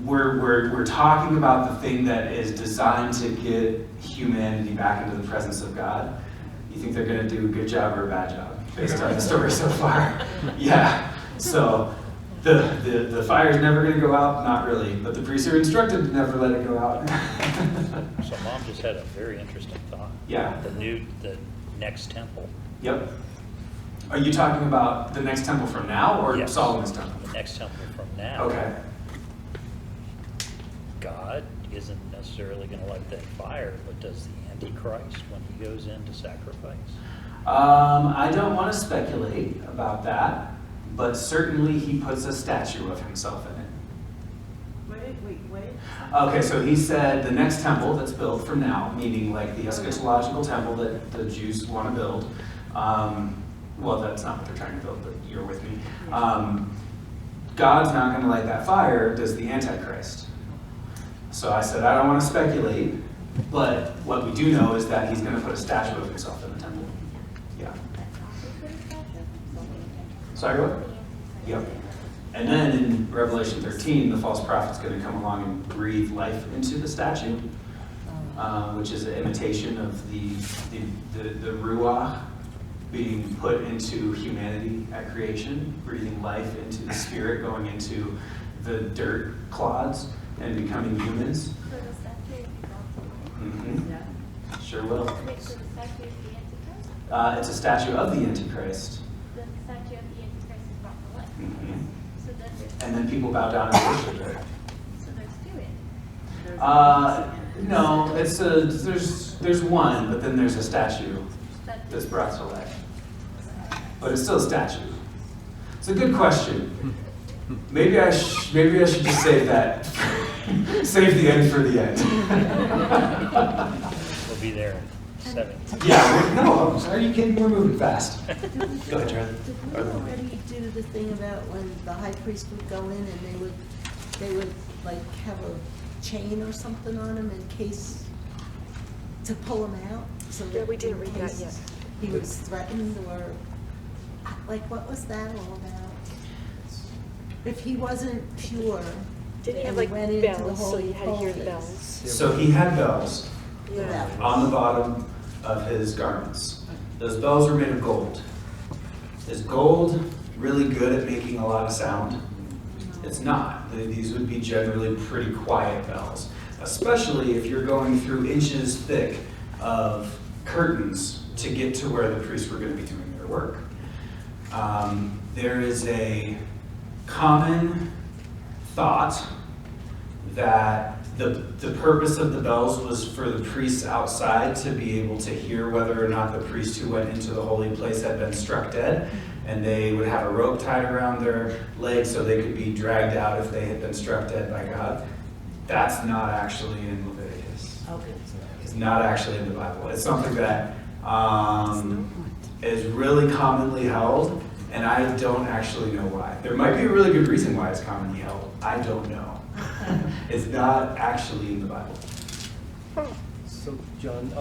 we're talking about the thing that is designed to get humanity back into the presence of God. You think they're going to do a good job or a bad job based on the story so far? Yeah. So the fire is never going to go out, not really, but the priests are instructed to never let it go out. So Mom just had a very interesting thought. Yeah. The next temple. Yep. Are you talking about the next temple from now or Yes. Solomon's temple? The next temple from now. Okay. God isn't necessarily going to light that fire, but does the Antichrist when he goes in to sacrifice? I don't want to speculate about that, but certainly he puts a statue of himself in it. What? Okay, so he said the next temple that's built from now, meaning like the eschatological temple that the Jews want to build. Well, that's not what they're trying to build, but you're with me. God's not going to light that fire, does the Antichrist. So I said, I don't want to speculate, but what we do know is that he's going to put a statue of himself in the temple. Yeah. Sorry, what? Yep. And then in Revelation 13, the false prophet's going to come along and breathe life into the statue, which is an imitation of the Ruach being put into humanity at creation, breathing life into the spirit, going into the dirt clods and becoming humans. So the statue is not Mm-hmm. Yeah. Sure will. Wait, so the statue is the Antichrist? It's a statue of the Antichrist. The statue of the Antichrist is brought to life. Mm-hmm. So then there's, And then people bow down and worship it. so there's two in. No, there's one, but then there's a statue that's brought to life. But it's still a statue. It's a good question. Maybe I should just save that. Save the end for the end. We'll be there in 7. Yeah, no, are you kidding? We're moving fast. Go ahead, Charlie. Did we already do the thing about when the high priest would go in and they would like have a chain or something on him in case to pull him out? So Yeah, we didn't in read that case yet. He was threatened or like what was that all about? If he wasn't pure Didn't he have and like went into the bells, so Holy you had to hear the Holies, bells? So he had bells Yeah. on the bottom of his garments. Those bells were made of gold. Is gold really good at making a lot of sound? It's not. These would be generally pretty quiet bells, especially if you're going through inches thick of curtains to get to where the priests were going to be doing their work. There is a common thought that the purpose of the bells was for the priests outside to be able to hear whether or not the priest who went into the holy place had been struck dead, and they would have a rope tied around their legs so they could be dragged out if they had been struck dead by God. That's not actually in Leviticus. Okay. It's not actually in the Bible. It's something that is really commonly held, and I don't actually know why. There might be a really good reason why it's commonly held. I don't know. It's not actually in the Bible. So, John,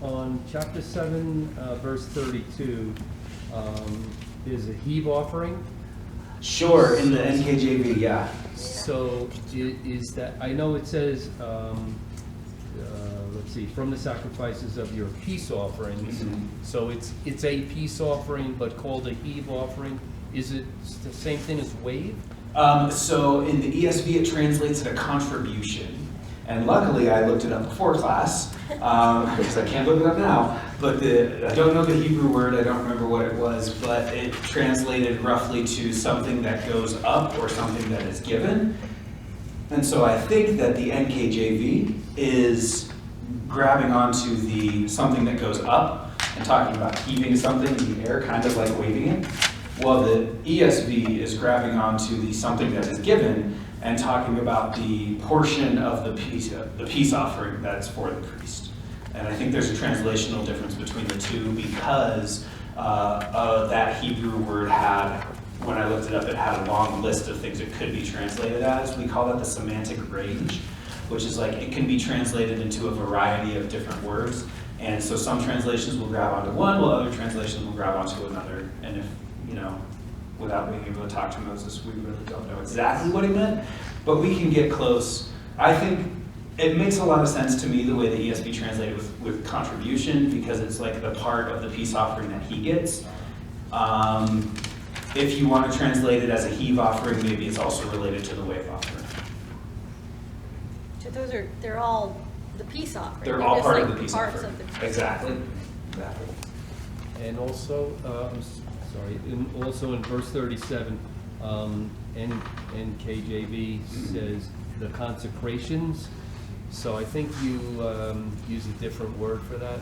on chapter 7, verse 32, is a heave offering. Sure, in the NKJV, yeah. So is that, I know it says, let's see, from the sacrifices of your peace offerings. Mhm. So it's a peace offering, but called a heave offering. Is it the same thing as wave? So in the ESV, it translates it a contribution. And luckily, I looked it up before class, because I can't look it up now. But I don't know the Hebrew word, I don't remember what it was, but it translated roughly to something that goes up or something that is given. And so I think that the NKJV is grabbing onto the something that goes up and talking about heaving something in the air, kind of like waving it. While the ESV is grabbing onto the something that is given and talking about the portion of the peace offering that's for the priest. And I think there's a translational difference between the two because that Hebrew word had, when I looked it up, it had a long list of things it could be translated as. We call that the semantic range, which is like it can be translated into a variety of different words. And so some translations will grab onto one, while other translations will grab onto another. And if, without being able to talk to Moses, we really don't know exactly what he meant, but we can get close. I think it makes a lot of sense to me the way the ESV translated with contribution, because it's like the part of the peace offering that he gets. If you want to translate it as a heave offering, maybe it's also related to the wave offering. So they're all the peace offering. They're all just part like of the peace parts offering. of the peace Exactly. Exactly. And also, also in verse 37, NKJV says the consecrations. So I think you use a different word for that.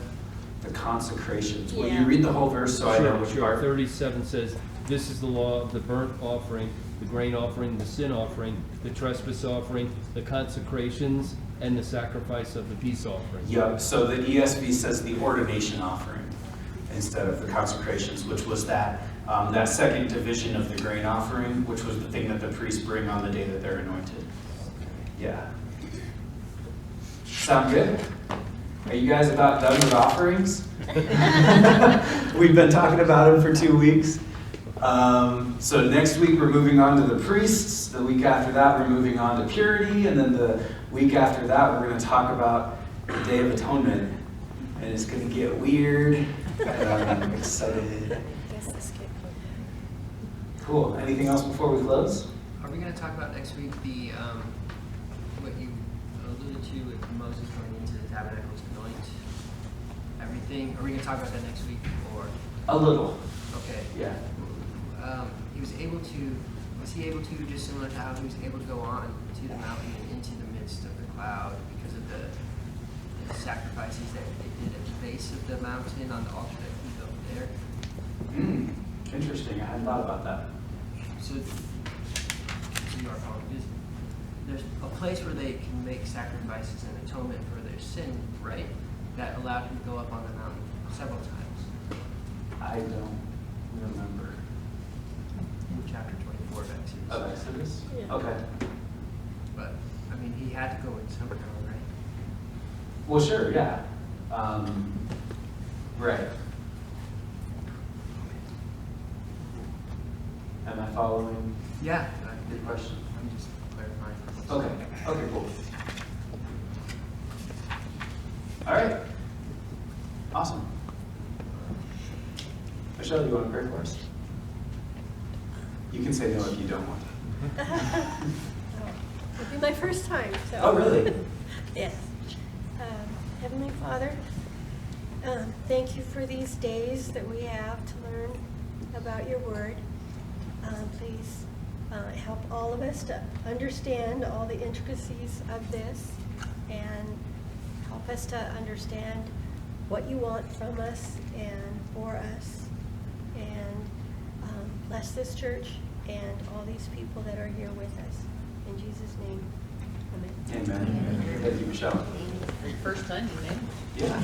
The consecrations. Will Yeah. you read the whole verse so I know which part? 37 says, this is the law of the burnt offering, the grain offering, the sin offering, the trespass offering, the consecrations, and the sacrifice of the peace offering. Yep, so the ESV says the ordination offering instead of the consecrations, which was that second division of the grain offering, which was the thing that the priests bring on the day that they're anointed. Yeah. Sound good? Are you guys about done with offerings? We've been talking about them for 2 weeks. So next week we're moving on to the priests. The week after that we're moving on to purity. And then the week after that we're going to talk about the Day of Atonement. And it's going to get weird. And I'm excited. Cool. Anything else before we close? Are we going to talk about next week the what you alluded to with Moses going into the tabernacle to anoint everything? Are we going to talk about that next week or? A little. Okay. Yeah. Was he able to, just similar to how he was able to go on to the mountain and into the midst of the cloud because of the sacrifices that they did at the base of the mountain on the altar that he built there? Interesting. I hadn't thought about that. So you are following. There's a place where they can make sacrifices and atonement for their sin, right? That allowed him to go up on the mountain several times. I don't remember. In chapter 24 of Exodus. Of Exodus? Yeah. Okay. But, I mean, he had to go in somehow, right? Well, sure, yeah. Right. Am I following? Yeah. Good question. I'm just clarifying. Okay. Okay, cool. All right. Awesome. Michelle, you want to pray for us? You can say no if you don't want to. It'll be my first time, so. Oh, really? Yes. Heavenly Father, thank you for these days that we have to learn about your word. Please help all of us to understand all the intricacies of this and help us to understand what you want from us and for us. And bless this church and all these people that are here with us. In Jesus' name, amen. Amen. Thank you, Michelle. First time, you know? Yeah.